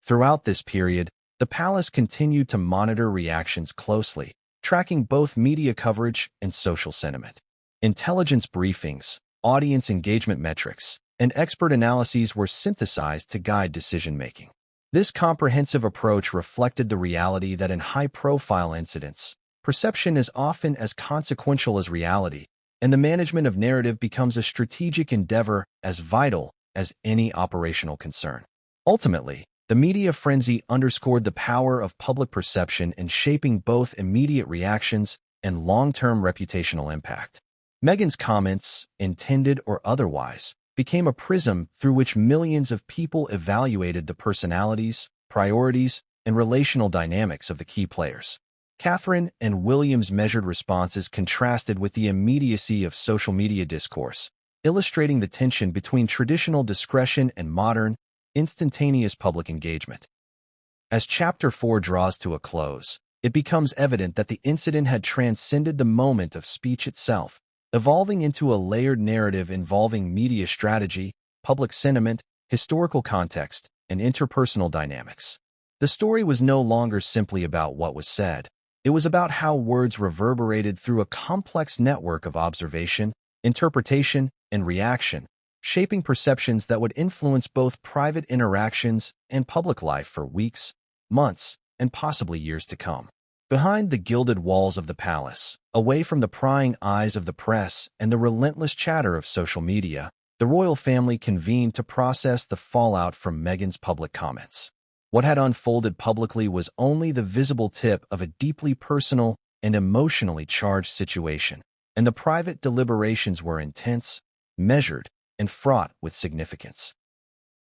Throughout this period, the palace continued to monitor reactions closely, tracking both media coverage and social sentiment. Intelligence briefings, audience engagement metrics, and expert analyses were synthesized to guide decision-making. This comprehensive approach reflected the reality that in high-profile incidents, Perception is often as consequential as reality, and the management of narrative becomes a strategic endeavor as vital as any operational concern. Ultimately, the media frenzy underscored the power of public perception in shaping both immediate reactions and long-term reputational impact. Meghan's comments, intended or otherwise, became a prism through which millions of people evaluated the personalities, priorities, and relational dynamics of the key players. Catherine and William's measured responses contrasted with the immediacy of social media discourse, illustrating the tension between traditional discretion and modern, instantaneous public engagement. As Chapter 4 draws to a close, it becomes evident that the incident had transcended the moment of speech itself, evolving into a layered narrative involving media strategy, public sentiment, historical context, and interpersonal dynamics. The story was no longer simply about what was said. It was about how words reverberated through a complex network of observation, interpretation, and reaction, shaping perceptions that would influence both private interactions and public life for weeks, months, and possibly years to come. Behind the gilded walls of the palace, away from the prying eyes of the press and the relentless chatter of social media, the royal family convened to process the fallout from Meghan's public comments. What had unfolded publicly was only the visible tip of a deeply personal and emotionally charged situation, and the private deliberations were intense, measured, and fraught with significance.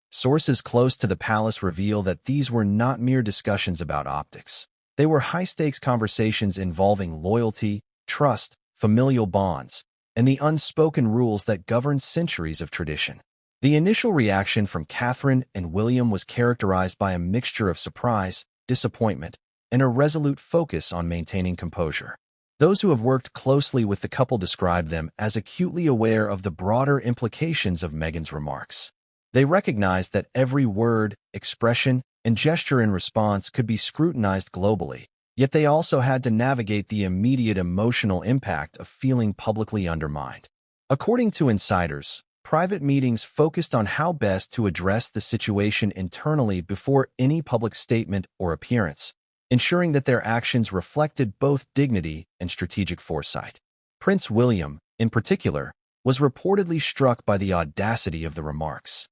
Sources close to the palace reveal that these were not mere discussions about optics. They were high-stakes conversations involving loyalty, trust, familial bonds, and the unspoken rules that govern centuries of tradition. The initial reaction from Catherine and William was characterized by a mixture of surprise, disappointment, and a resolute focus on maintaining composure. Those who have worked closely with the couple describe them as acutely aware of the broader implications of Meghan's remarks. They recognized that every word, expression, and gesture in response could be scrutinized globally, yet they also had to navigate the immediate emotional impact of feeling publicly undermined. According to insiders, private meetings focused on how best to address the situation internally before any public statement or appearance, ensuring that their actions reflected both dignity and strategic foresight. Prince William, in particular, was reportedly struck by the audacity of the remarks.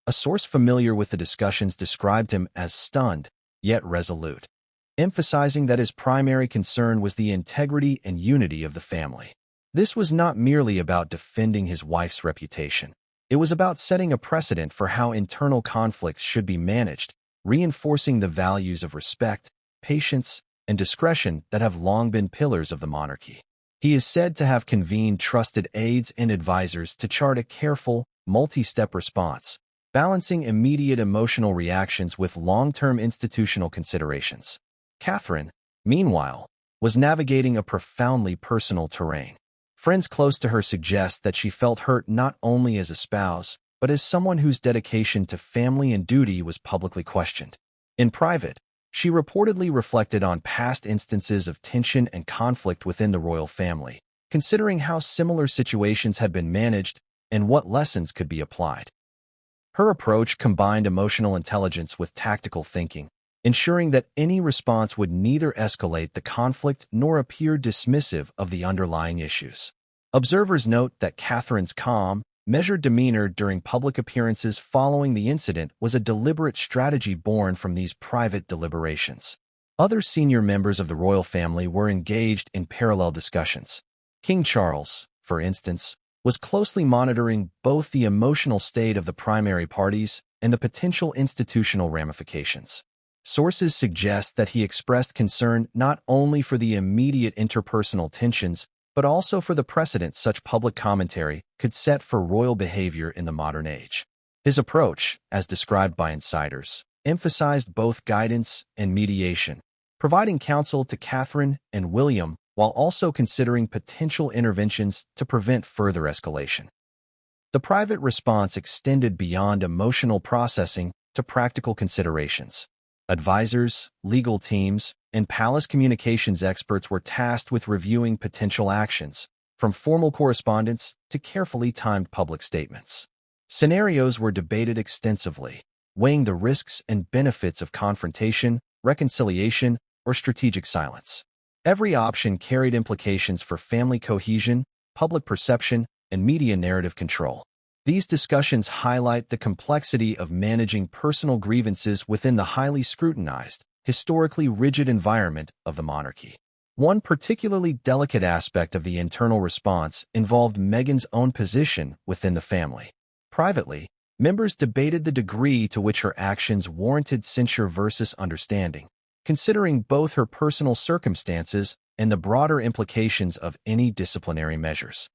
A source familiar with the discussions described him as stunned, yet resolute, emphasizing that his primary concern was the integrity and unity of the family. This was not merely about defending his wife's reputation. It was about setting a precedent for how internal conflicts should be managed, reinforcing the values of respect, patience, and discretion that have long been pillars of the monarchy. He is said to have convened trusted aides and advisors to chart a careful, multi-step response, balancing immediate emotional reactions with long-term institutional considerations. Catherine, meanwhile, was navigating a profoundly personal terrain. Friends close to her suggest that she felt hurt not only as a spouse, but as someone whose dedication to family and duty was publicly questioned. In private, she reportedly reflected on past instances of tension and conflict within the royal family, considering how similar situations had been managed and what lessons could be applied. Her approach combined emotional intelligence with tactical thinking, ensuring that any response would neither escalate the conflict nor appear dismissive of the underlying issues. Observers note that Catherine's calm, measured demeanor during public appearances following the incident was a deliberate strategy born from these private deliberations. Other senior members of the royal family were engaged in parallel discussions. King Charles, for instance, was closely monitoring both the emotional state of the primary parties and the potential institutional ramifications. Sources suggest that he expressed concern not only for the immediate interpersonal tensions, but also for the precedent such public commentary could set for royal behavior in the modern age. His approach, as described by insiders, emphasized both guidance and mediation, providing counsel to Catherine and William while also considering potential interventions to prevent further escalation. The private response extended beyond emotional processing to practical considerations. Advisors, legal teams, and palace communications experts were tasked with reviewing potential actions, from formal correspondence to carefully timed public statements. Scenarios were debated extensively, weighing the risks and benefits of confrontation, reconciliation, or strategic silence. Every option carried implications for family cohesion, public perception, and media narrative control. These discussions highlight the complexity of managing personal grievances within the highly scrutinized, historically rigid environment of the monarchy. One particularly delicate aspect of the internal response involved Meghan's own position within the family. Privately, members debated the degree to which her actions warranted censure versus understanding, considering both her personal circumstances and the broader implications of any disciplinary measures.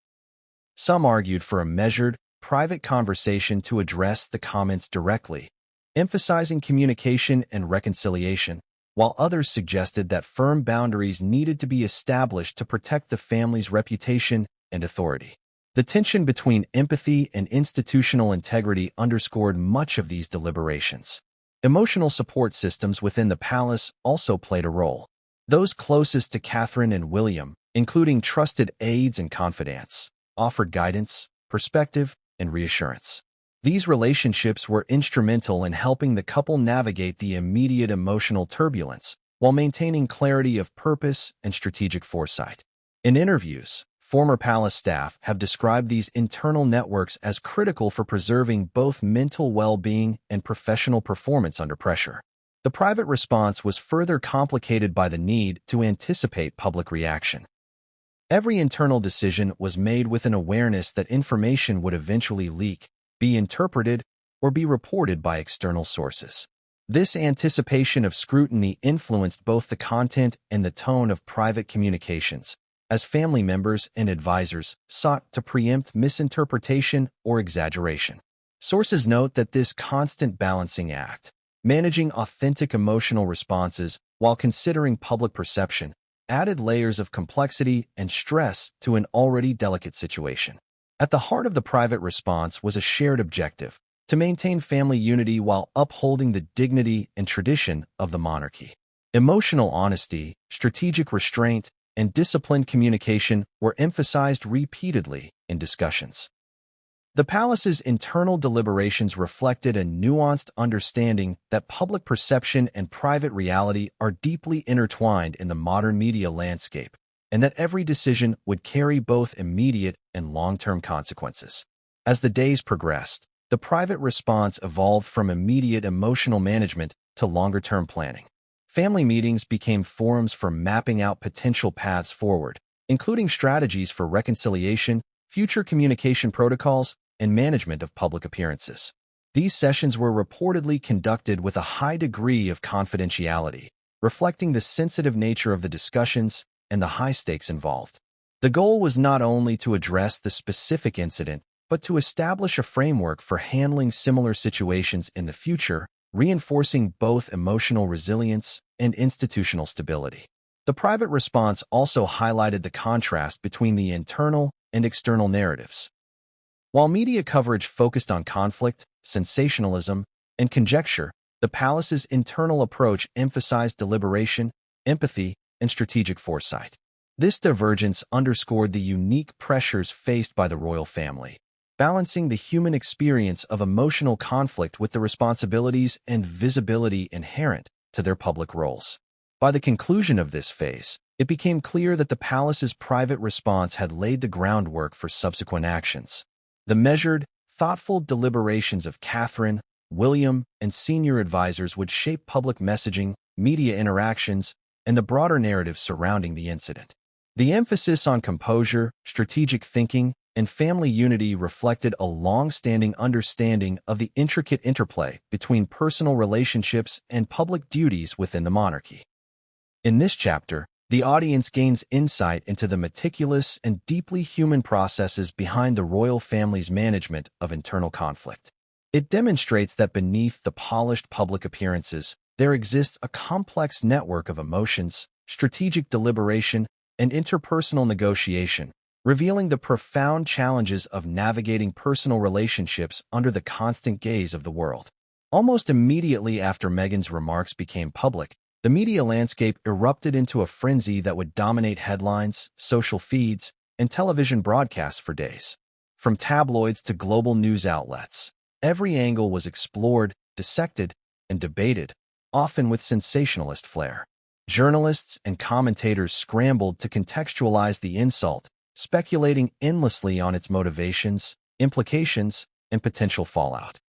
Some argued for a measured, private conversation to address the comments directly, emphasizing communication and reconciliation, while others suggested that firm boundaries needed to be established to protect the family's reputation and authority. The tension between empathy and institutional integrity underscored much of these deliberations. Emotional support systems within the palace also played a role. Those closest to Catherine and William, including trusted aides and confidants, offered guidance, perspective, and reassurance. These relationships were instrumental in helping the couple navigate the immediate emotional turbulence while maintaining clarity of purpose and strategic foresight. In interviews, former palace staff have described these internal networks as critical for preserving both mental well-being and professional performance under pressure. The private response was further complicated by the need to anticipate public reaction. Every internal decision was made with an awareness that information would eventually leak, be interpreted, or be reported by external sources. This anticipation of scrutiny influenced both the content and the tone of private communications, as family members and advisors sought to preempt misinterpretation or exaggeration. Sources note that this constant balancing act, managing authentic emotional responses while considering public perception, added layers of complexity and stress to an already delicate situation. At the heart of the private response was a shared objective: to maintain family unity while upholding the dignity and tradition of the monarchy. Emotional honesty, strategic restraint, and disciplined communication were emphasized repeatedly in discussions. The palace's internal deliberations reflected a nuanced understanding that public perception and private reality are deeply intertwined in the modern media landscape, and that every decision would carry both immediate and long-term consequences. As the days progressed, the private response evolved from immediate emotional management to longer-term planning. Family meetings became forums for mapping out potential paths forward, including strategies for reconciliation, future communication protocols, and management of public appearances. These sessions were reportedly conducted with a high degree of confidentiality, reflecting the sensitive nature of the discussions and the high stakes involved. The goal was not only to address the specific incident, but to establish a framework for handling similar situations in the future, reinforcing both emotional resilience and institutional stability. The private response also highlighted the contrast between the internal and external narratives. While media coverage focused on conflict, sensationalism, and conjecture, the palace's internal approach emphasized deliberation, empathy, and strategic foresight. This divergence underscored the unique pressures faced by the royal family, balancing the human experience of emotional conflict with the responsibilities and visibility inherent to their public roles. By the conclusion of this phase, it became clear that the palace's private response had laid the groundwork for subsequent actions. The measured, thoughtful deliberations of Catherine, William, and senior advisors would shape public messaging, media interactions, and the broader narrative surrounding the incident. The emphasis on composure, strategic thinking, and family unity reflected a long-standing understanding of the intricate interplay between personal relationships and public duties within the monarchy. In this chapter, the audience gains insight into the meticulous and deeply human processes behind the royal family's management of internal conflict. It demonstrates that beneath the polished public appearances, there exists a complex network of emotions, strategic deliberation, and interpersonal negotiation, revealing the profound challenges of navigating personal relationships under the constant gaze of the world. Almost immediately after Meghan's remarks became public, the media landscape erupted into a frenzy that would dominate headlines, social feeds, and television broadcasts for days. From tabloids to global news outlets, every angle was explored, dissected, and debated, often with sensationalist flair. Journalists and commentators scrambled to contextualize the insult, speculating endlessly on its motivations, implications, and potential fallout.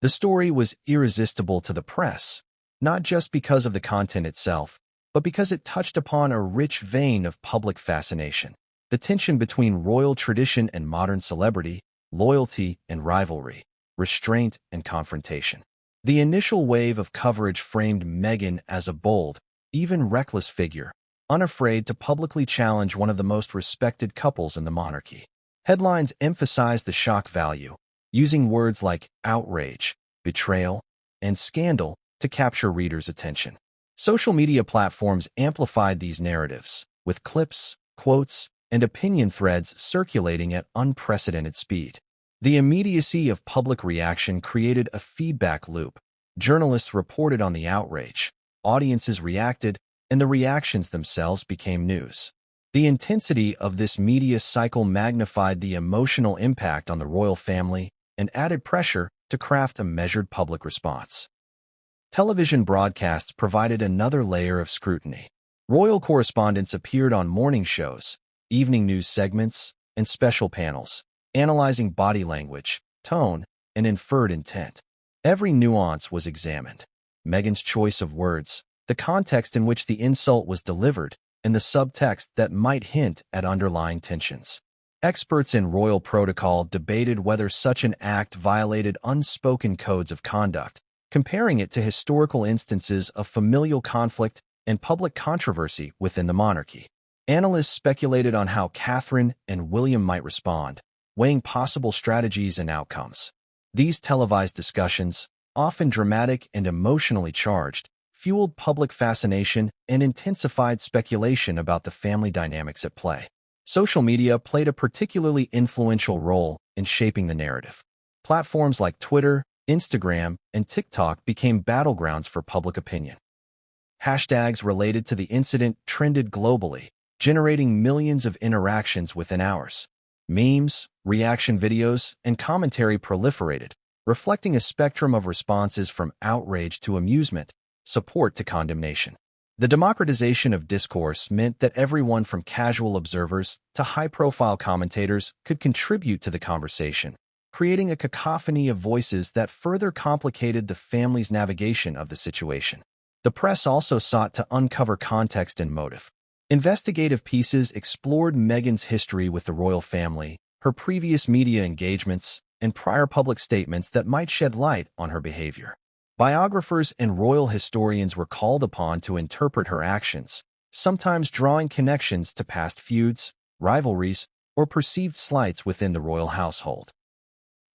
The story was irresistible to the press, not just because of the content itself, but because it touched upon a rich vein of public fascination, the tension between royal tradition and modern celebrity, loyalty and rivalry, restraint and confrontation. The initial wave of coverage framed Meghan as a bold, even reckless figure, unafraid to publicly challenge one of the most respected couples in the monarchy. Headlines emphasized the shock value, using words like outrage, betrayal, and scandal to capture readers' attention. Social media platforms amplified these narratives, with clips, quotes, and opinion threads circulating at unprecedented speed. The immediacy of public reaction created a feedback loop. Journalists reported on the outrage, audiences reacted, and the reactions themselves became news. The intensity of this media cycle magnified the emotional impact on the royal family and added pressure to craft a measured public response. Television broadcasts provided another layer of scrutiny. Royal correspondents appeared on morning shows, evening news segments, and special panels, analyzing body language, tone, and inferred intent. Every nuance was examined. Meghan's choice of words, the context in which the insult was delivered, and the subtext that might hint at underlying tensions. Experts in royal protocol debated whether such an act violated unspoken codes of conduct, comparing it to historical instances of familial conflict and public controversy within the monarchy. Analysts speculated on how Catherine and William might respond, weighing possible strategies and outcomes. These televised discussions, often dramatic and emotionally charged, fueled public fascination and intensified speculation about the family dynamics at play. Social media played a particularly influential role in shaping the narrative. Platforms like Twitter, Instagram, and TikTok became battlegrounds for public opinion. Hashtags related to the incident trended globally, generating millions of interactions within hours. Memes, reaction videos, and commentary proliferated, reflecting a spectrum of responses from outrage to amusement, support to condemnation. The democratization of discourse meant that everyone from casual observers to high-profile commentators could contribute to the conversation, creating a cacophony of voices that further complicated the family's navigation of the situation. The press also sought to uncover context and motive. Investigative pieces explored Meghan's history with the royal family, her previous media engagements, and prior public statements that might shed light on her behavior. Biographers and royal historians were called upon to interpret her actions, sometimes drawing connections to past feuds, rivalries, or perceived slights within the royal household.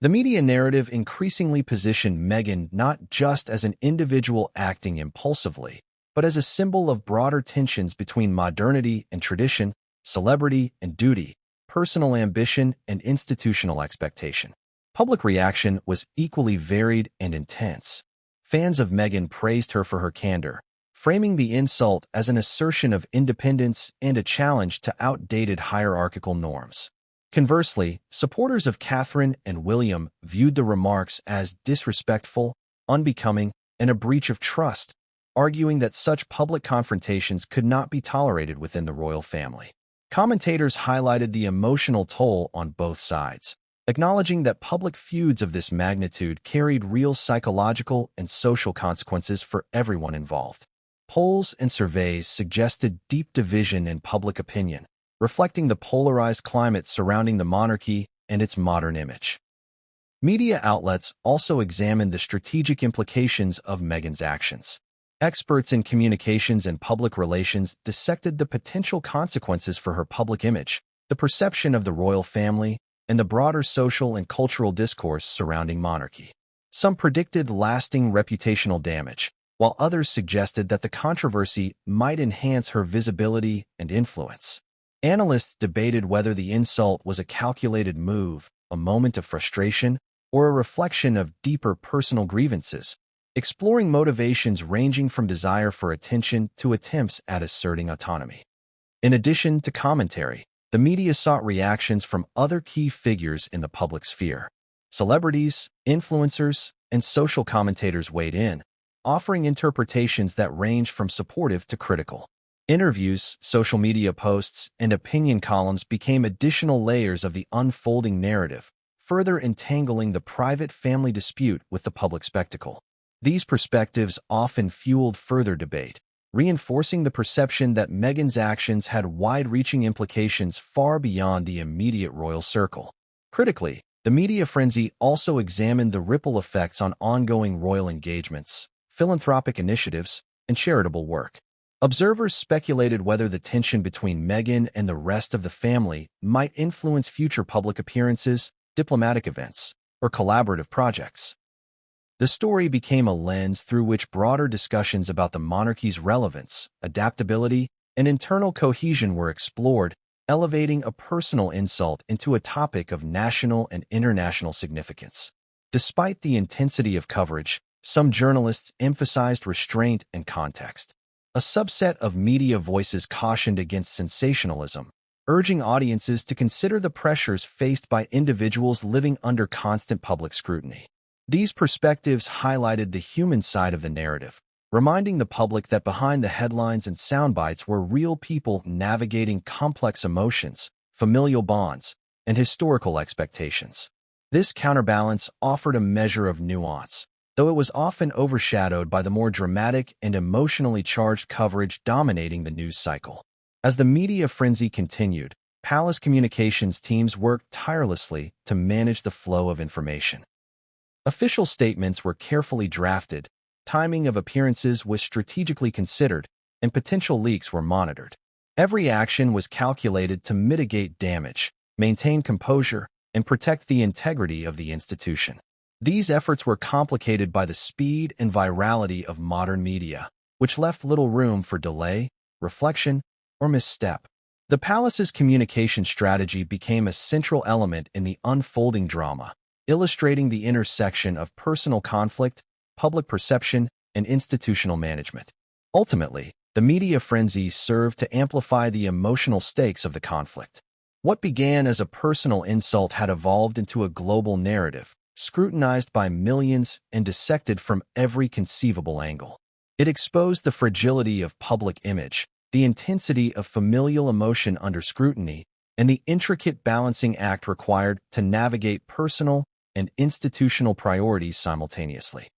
The media narrative increasingly positioned Meghan not just as an individual acting impulsively, but as a symbol of broader tensions between modernity and tradition, celebrity and duty, personal ambition and institutional expectation. Public reaction was equally varied and intense. Fans of Meghan praised her for her candor, framing the insult as an assertion of independence and a challenge to outdated hierarchical norms. Conversely, supporters of Catherine and William viewed the remarks as disrespectful, unbecoming, and a breach of trust, arguing that such public confrontations could not be tolerated within the royal family. Commentators highlighted the emotional toll on both sides, acknowledging that public feuds of this magnitude carried real psychological and social consequences for everyone involved. Polls and surveys suggested deep division in public opinion, reflecting the polarized climate surrounding the monarchy and its modern image. Media outlets also examined the strategic implications of Meghan's actions. Experts in communications and public relations dissected the potential consequences for her public image, the perception of the royal family, and the broader social and cultural discourse surrounding monarchy. Some predicted lasting reputational damage, while others suggested that the controversy might enhance her visibility and influence. Analysts debated whether the insult was a calculated move, a moment of frustration, or a reflection of deeper personal grievances, exploring motivations ranging from desire for attention to attempts at asserting autonomy. In addition to commentary, the media sought reactions from other key figures in the public sphere. Celebrities, influencers, and social commentators weighed in, offering interpretations that range from supportive to critical. Interviews, social media posts, and opinion columns became additional layers of the unfolding narrative, further entangling the private family dispute with the public spectacle. These perspectives often fueled further debate, reinforcing the perception that Meghan's actions had wide-reaching implications far beyond the immediate royal circle. Critically, the media frenzy also examined the ripple effects on ongoing royal engagements, philanthropic initiatives, and charitable work. Observers speculated whether the tension between Meghan and the rest of the family might influence future public appearances, diplomatic events, or collaborative projects. The story became a lens through which broader discussions about the monarchy's relevance, adaptability, and internal cohesion were explored, elevating a personal insult into a topic of national and international significance. Despite the intensity of coverage, some journalists emphasized restraint and context. A subset of media voices cautioned against sensationalism, urging audiences to consider the pressures faced by individuals living under constant public scrutiny. These perspectives highlighted the human side of the narrative, reminding the public that behind the headlines and soundbites were real people navigating complex emotions, familial bonds, and historical expectations. This counterbalance offered a measure of nuance, though it was often overshadowed by the more dramatic and emotionally charged coverage dominating the news cycle. As the media frenzy continued, palace communications teams worked tirelessly to manage the flow of information. Official statements were carefully drafted, timing of appearances was strategically considered, and potential leaks were monitored. Every action was calculated to mitigate damage, maintain composure, and protect the integrity of the institution. These efforts were complicated by the speed and virality of modern media, which left little room for delay, reflection, or misstep. The palace's communication strategy became a central element in the unfolding drama, illustrating the intersection of personal conflict, public perception, and institutional management. Ultimately, the media frenzy served to amplify the emotional stakes of the conflict. What began as a personal insult had evolved into a global narrative, scrutinized by millions and dissected from every conceivable angle. It exposed the fragility of public image, the intensity of familial emotion under scrutiny, and the intricate balancing act required to navigate personal and institutional priorities simultaneously.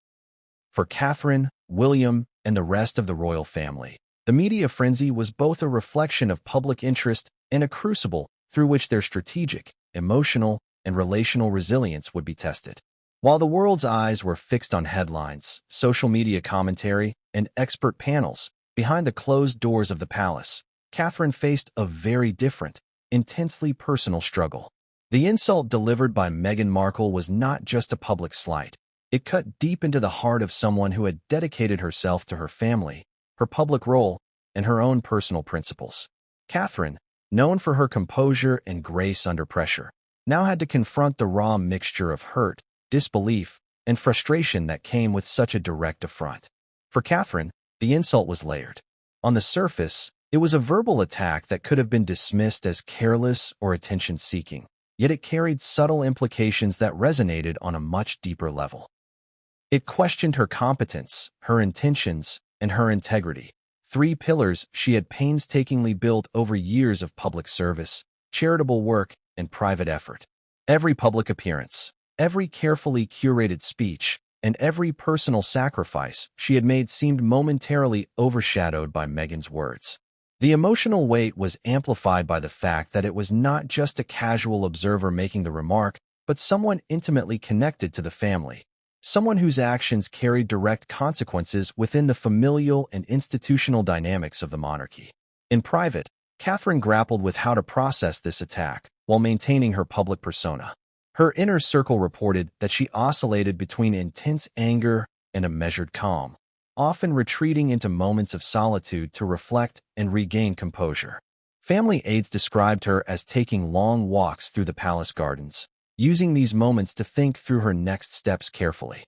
For Catherine, William, and the rest of the royal family, the media frenzy was both a reflection of public interest and a crucible through which their strategic, emotional, and relational resilience would be tested. While the world's eyes were fixed on headlines, social media commentary, and expert panels, behind the closed doors of the palace, Catherine faced a very different, intensely personal struggle. The insult delivered by Meghan Markle was not just a public slight. It cut deep into the heart of someone who had dedicated herself to her family, her public role, and her own personal principles. Catherine, known for her composure and grace under pressure, now had to confront the raw mixture of hurt, disbelief, and frustration that came with such a direct affront. For Catherine, the insult was layered. On the surface, it was a verbal attack that could have been dismissed as careless or attention-seeking, yet it carried subtle implications that resonated on a much deeper level. It questioned her competence, her intentions, and her integrity, three pillars she had painstakingly built over years of public service, charitable work, and private effort. Every public appearance, every carefully curated speech, and every personal sacrifice she had made seemed momentarily overshadowed by Meghan's words. The emotional weight was amplified by the fact that it was not just a casual observer making the remark, but someone intimately connected to the family, someone whose actions carried direct consequences within the familial and institutional dynamics of the monarchy. In private, Catherine grappled with how to process this attack while maintaining her public persona. Her inner circle reported that she oscillated between intense anger and a measured calm, often retreating into moments of solitude to reflect and regain composure. Family aides described her as taking long walks through the palace gardens, using these moments to think through her next steps carefully.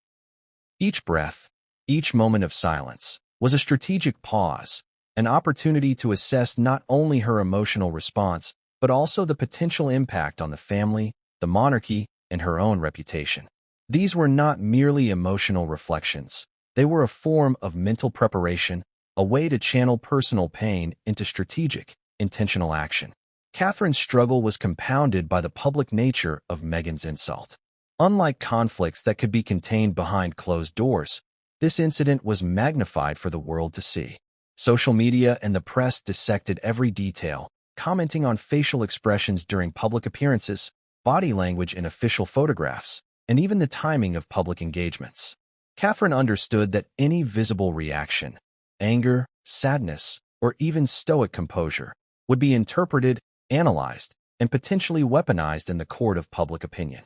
Each breath, each moment of silence, was a strategic pause, an opportunity to assess not only her emotional response, but also the potential impact on the family, the monarchy, and her own reputation. These were not merely emotional reflections. They were a form of mental preparation, a way to channel personal pain into strategic, intentional action. Catherine's struggle was compounded by the public nature of Meghan's insult. Unlike conflicts that could be contained behind closed doors, this incident was magnified for the world to see. Social media and the press dissected every detail, commenting on facial expressions during public appearances, body language in official photographs, and even the timing of public engagements. Catherine understood that any visible reaction, anger, sadness, or even stoic composure, would be interpreted, analyzed, and potentially weaponized in the court of public opinion.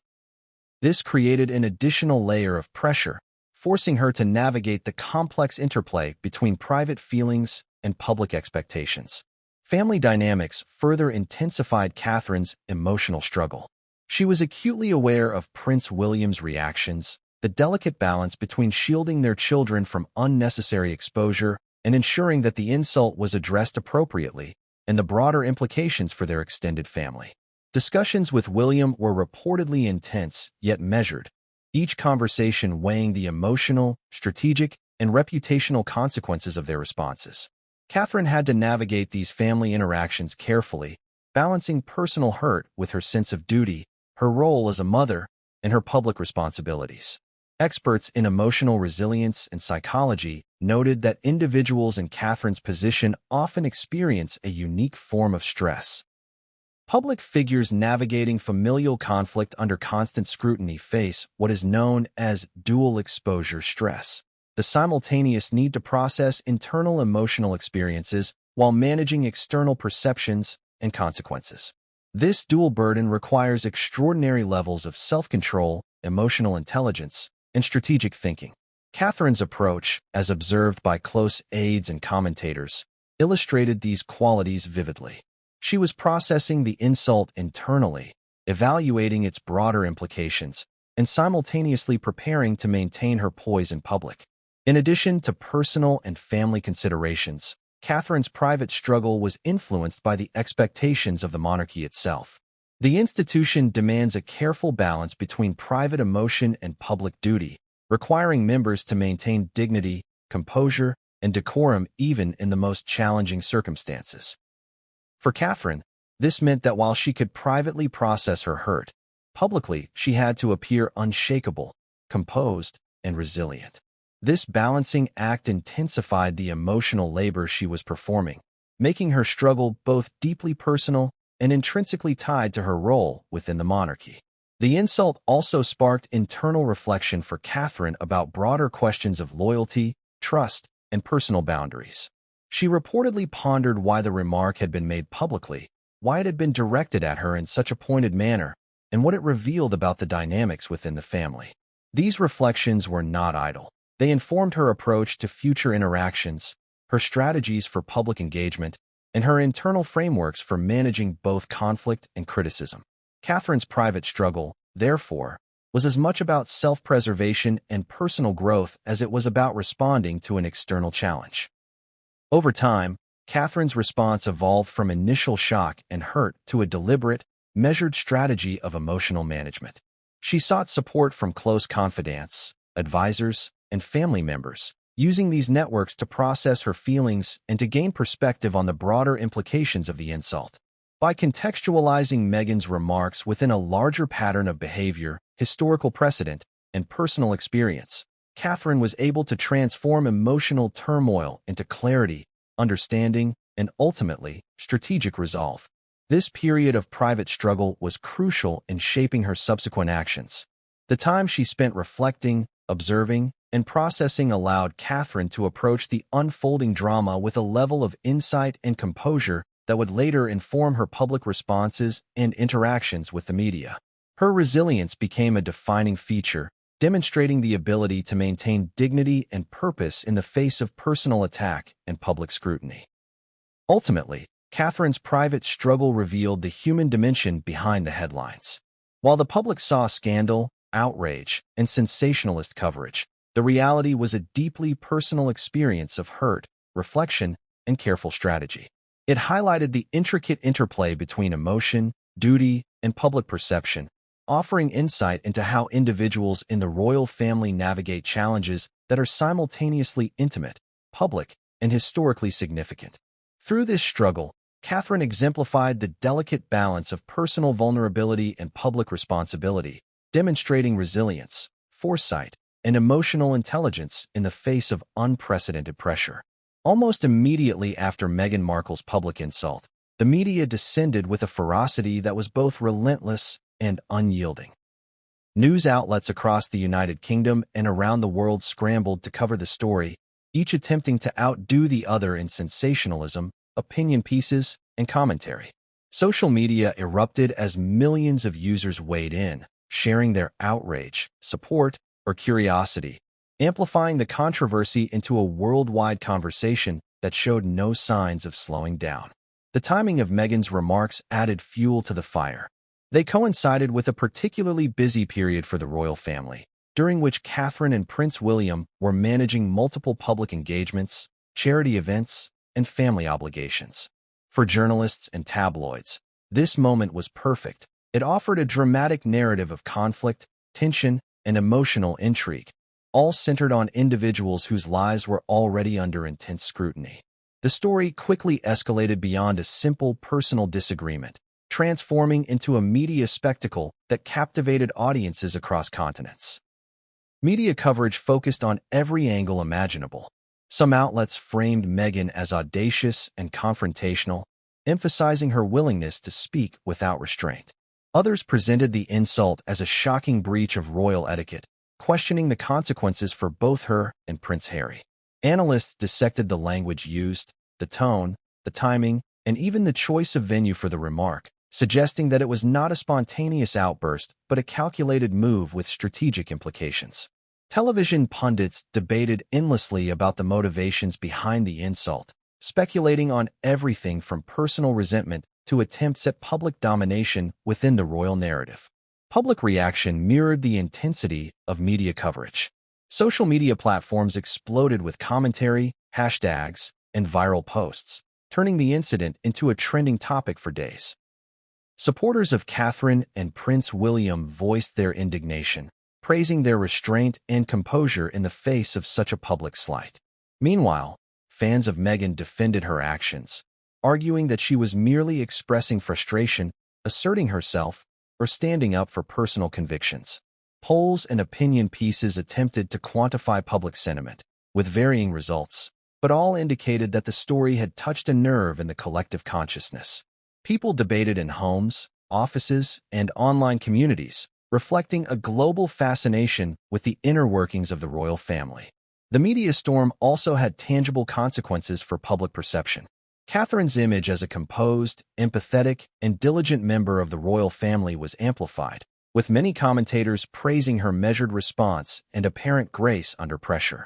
This created an additional layer of pressure, forcing her to navigate the complex interplay between private feelings and public expectations. Family dynamics further intensified Catherine's emotional struggle. She was acutely aware of Prince William's reactions, the delicate balance between shielding their children from unnecessary exposure and ensuring that the insult was addressed appropriately, and the broader implications for their extended family. Discussions with William were reportedly intense, yet measured, each conversation weighing the emotional, strategic, and reputational consequences of their responses. Catherine had to navigate these family interactions carefully, balancing personal hurt with her sense of duty, her role as a mother, and her public responsibilities. Experts in emotional resilience and psychology noted that individuals in Catherine's position often experience a unique form of stress. Public figures navigating familial conflict under constant scrutiny face what is known as dual exposure stress, the simultaneous need to process internal emotional experiences while managing external perceptions and consequences. This dual burden requires extraordinary levels of self-control, emotional intelligence, and strategic thinking. Catherine's approach, as observed by close aides and commentators, illustrated these qualities vividly. She was processing the insult internally, evaluating its broader implications, and simultaneously preparing to maintain her poise in public. In addition to personal and family considerations, Catherine's private struggle was influenced by the expectations of the monarchy itself. The institution demands a careful balance between private emotion and public duty, requiring members to maintain dignity, composure, and decorum even in the most challenging circumstances. For Catherine, this meant that while she could privately process her hurt, publicly she had to appear unshakable, composed, and resilient. This balancing act intensified the emotional labor she was performing, making her struggle both deeply personal and intrinsically tied to her role within the monarchy. The insult also sparked internal reflection for Catherine about broader questions of loyalty, trust, and personal boundaries. She reportedly pondered why the remark had been made publicly, why it had been directed at her in such a pointed manner, and what it revealed about the dynamics within the family. These reflections were not idle. They informed her approach to future interactions, her strategies for public engagement, and her internal frameworks for managing both conflict and criticism. Catherine's private struggle, therefore, was as much about self-preservation and personal growth as it was about responding to an external challenge. Over time, Catherine's response evolved from initial shock and hurt to a deliberate, measured strategy of emotional management. She sought support from close confidants, advisors, and family members, using these networks to process her feelings and to gain perspective on the broader implications of the insult. By contextualizing Meghan's remarks within a larger pattern of behavior, historical precedent, and personal experience, Catherine was able to transform emotional turmoil into clarity, understanding, and ultimately, strategic resolve. This period of private struggle was crucial in shaping her subsequent actions. The time she spent reflecting, observing, and processing allowed Catherine to approach the unfolding drama with a level of insight and composure that would later inform her public responses and interactions with the media. Her resilience became a defining feature, demonstrating the ability to maintain dignity and purpose in the face of personal attack and public scrutiny. Ultimately, Catherine's private struggle revealed the human dimension behind the headlines. While the public saw scandal, outrage, and sensationalist coverage, the reality was a deeply personal experience of hurt, reflection, and careful strategy. It highlighted the intricate interplay between emotion, duty, and public perception, offering insight into how individuals in the royal family navigate challenges that are simultaneously intimate, public, and historically significant. Through this struggle, Catherine exemplified the delicate balance of personal vulnerability and public responsibility, demonstrating resilience, foresight, and emotional intelligence in the face of unprecedented pressure. Almost immediately after Meghan Markle's public insult, the media descended with a ferocity that was both relentless and unyielding. News outlets across the United Kingdom and around the world scrambled to cover the story, each attempting to outdo the other in sensationalism, opinion pieces, and commentary. Social media erupted as millions of users weighed in, sharing their outrage, support, or curiosity, amplifying the controversy into a worldwide conversation that showed no signs of slowing down. The timing of Meghan's remarks added fuel to the fire. They coincided with a particularly busy period for the royal family, during which Catherine and Prince William were managing multiple public engagements, charity events, and family obligations. For journalists and tabloids, this moment was perfect. It offered a dramatic narrative of conflict, tension, and emotional intrigue, all centered on individuals whose lives were already under intense scrutiny. The story quickly escalated beyond a simple personal disagreement, transforming into a media spectacle that captivated audiences across continents. Media coverage focused on every angle imaginable. Some outlets framed Meghan as audacious and confrontational, emphasizing her willingness to speak without restraint. Others presented the insult as a shocking breach of royal etiquette, questioning the consequences for both her and Prince Harry. Analysts dissected the language used, the tone, the timing, and even the choice of venue for the remark, suggesting that it was not a spontaneous outburst but a calculated move with strategic implications. Television pundits debated endlessly about the motivations behind the insult, speculating on everything from personal resentment to attempts at public domination within the royal narrative. Public reaction mirrored the intensity of media coverage. Social media platforms exploded with commentary, hashtags, and viral posts, turning the incident into a trending topic for days. Supporters of Catherine and Prince William voiced their indignation, praising their restraint and composure in the face of such a public slight. Meanwhile, fans of Meghan defended her actions, arguing that she was merely expressing frustration, asserting herself, or standing up for personal convictions. Polls and opinion pieces attempted to quantify public sentiment, with varying results, but all indicated that the story had touched a nerve in the collective consciousness. People debated in homes, offices, and online communities, reflecting a global fascination with the inner workings of the royal family. The media storm also had tangible consequences for public perception. Catherine's image as a composed, empathetic, and diligent member of the royal family was amplified, with many commentators praising her measured response and apparent grace under pressure.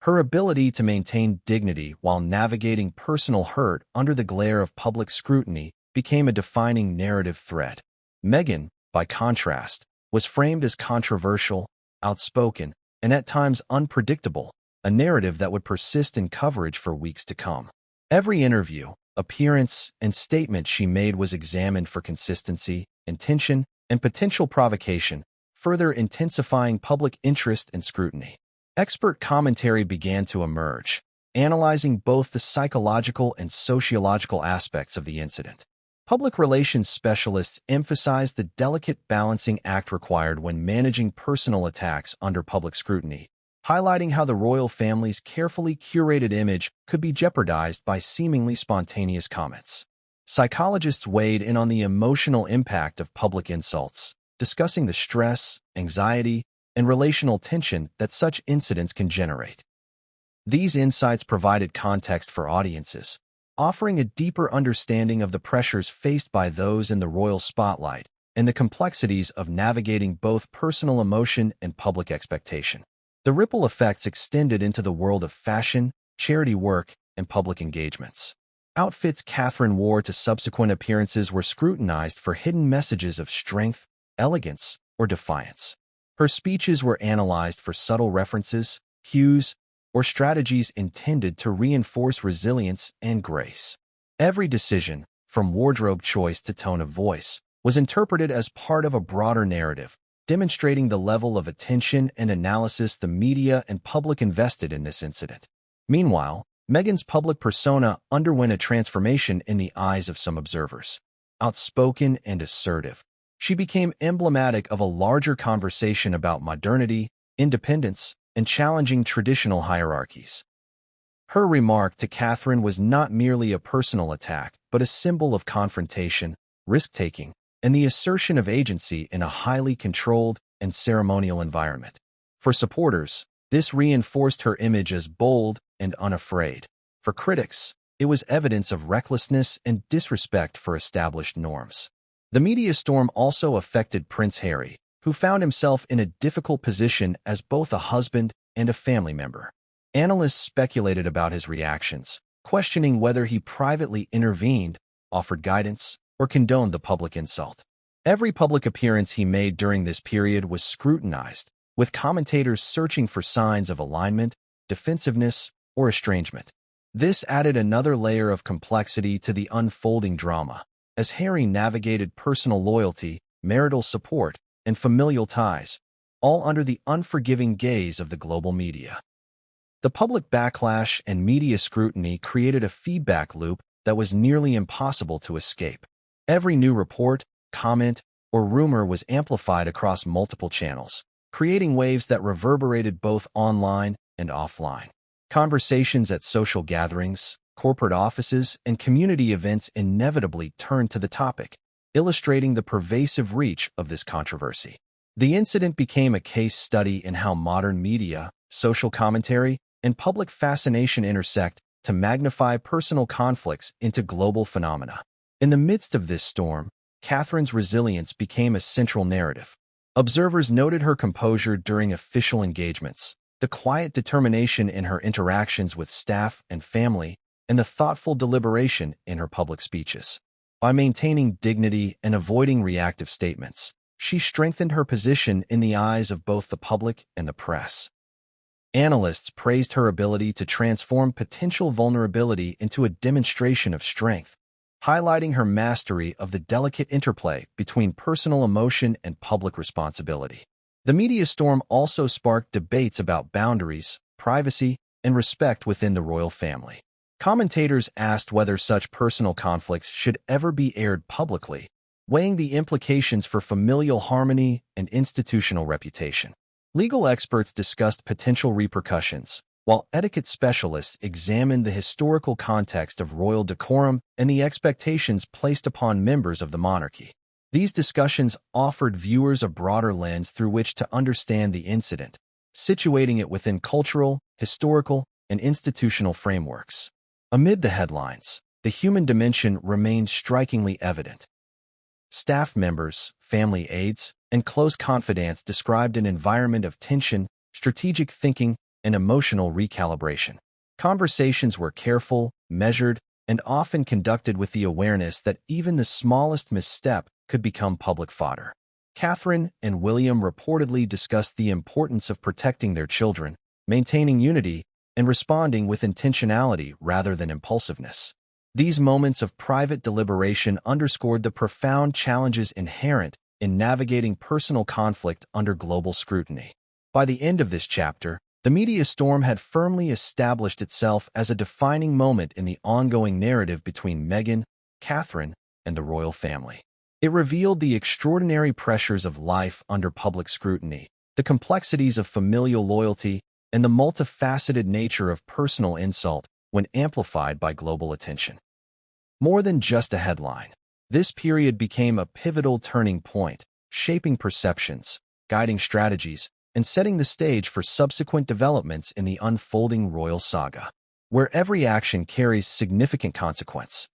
Her ability to maintain dignity while navigating personal hurt under the glare of public scrutiny became a defining narrative thread. Meghan, by contrast, was framed as controversial, outspoken, and at times unpredictable, a narrative that would persist in coverage for weeks to come. Every interview, appearance, and statement she made was examined for consistency, intention, and potential provocation, further intensifying public interest and scrutiny. Expert commentary began to emerge, analyzing both the psychological and sociological aspects of the incident. Public relations specialists emphasized the delicate balancing act required when managing personal attacks under public scrutiny, highlighting how the royal family's carefully curated image could be jeopardized by seemingly spontaneous comments. Psychologists weighed in on the emotional impact of public insults, discussing the stress, anxiety, and relational tension that such incidents can generate. These insights provided context for audiences, offering a deeper understanding of the pressures faced by those in the royal spotlight and the complexities of navigating both personal emotion and public expectation. The ripple effects extended into the world of fashion, charity work, and public engagements. Outfits Catherine wore to subsequent appearances were scrutinized for hidden messages of strength, elegance, or defiance. Her speeches were analyzed for subtle references, cues, or strategies intended to reinforce resilience and grace. Every decision, from wardrobe choice to tone of voice, was interpreted as part of a broader narrative, demonstrating the level of attention and analysis the media and public invested in this incident. Meanwhile, Meghan's public persona underwent a transformation in the eyes of some observers. Outspoken and assertive, she became emblematic of a larger conversation about modernity, independence, and challenging traditional hierarchies. Her remark to Catherine was not merely a personal attack, but a symbol of confrontation, risk-taking, and the assertion of agency in a highly controlled and ceremonial environment. For supporters, this reinforced her image as bold and unafraid. For critics, it was evidence of recklessness and disrespect for established norms. The media storm also affected Prince Harry, who found himself in a difficult position as both a husband and a family member. Analysts speculated about his reactions, questioning whether he privately intervened, offered guidance, or condoned the public insult. Every public appearance he made during this period was scrutinized, with commentators searching for signs of alignment, defensiveness, or estrangement. This added another layer of complexity to the unfolding drama, as Harry navigated personal loyalty, marital support, and familial ties, all under the unforgiving gaze of the global media. The public backlash and media scrutiny created a feedback loop that was nearly impossible to escape. Every new report, comment, or rumor was amplified across multiple channels, creating waves that reverberated both online and offline. Conversations at social gatherings, corporate offices, and community events inevitably turned to the topic, illustrating the pervasive reach of this controversy. The incident became a case study in how modern media, social commentary, and public fascination intersect to magnify personal conflicts into global phenomena. In the midst of this storm, Catherine's resilience became a central narrative. Observers noted her composure during official engagements, the quiet determination in her interactions with staff and family, and the thoughtful deliberation in her public speeches. By maintaining dignity and avoiding reactive statements, she strengthened her position in the eyes of both the public and the press. Analysts praised her ability to transform potential vulnerability into a demonstration of strength, highlighting her mastery of the delicate interplay between personal emotion and public responsibility. The media storm also sparked debates about boundaries, privacy, and respect within the royal family. Commentators asked whether such personal conflicts should ever be aired publicly, weighing the implications for familial harmony and institutional reputation. Legal experts discussed potential repercussions, while etiquette specialists examined the historical context of royal decorum and the expectations placed upon members of the monarchy. These discussions offered viewers a broader lens through which to understand the incident, situating it within cultural, historical, and institutional frameworks. Amid the headlines, the human dimension remained strikingly evident. Staff members, family aides, and close confidants described an environment of tension, strategic thinking, and emotional recalibration. Conversations were careful, measured, and often conducted with the awareness that even the smallest misstep could become public fodder. Catherine and William reportedly discussed the importance of protecting their children, maintaining unity, and responding with intentionality rather than impulsiveness. These moments of private deliberation underscored the profound challenges inherent in navigating personal conflict under global scrutiny. By the end of this chapter, the media storm had firmly established itself as a defining moment in the ongoing narrative between Meghan, Catherine, and the royal family. It revealed the extraordinary pressures of life under public scrutiny, the complexities of familial loyalty, and the multifaceted nature of personal insult when amplified by global attention. More than just a headline, this period became a pivotal turning point, shaping perceptions, guiding strategies, and setting the stage for subsequent developments in the unfolding royal saga, where every action carries significant consequence.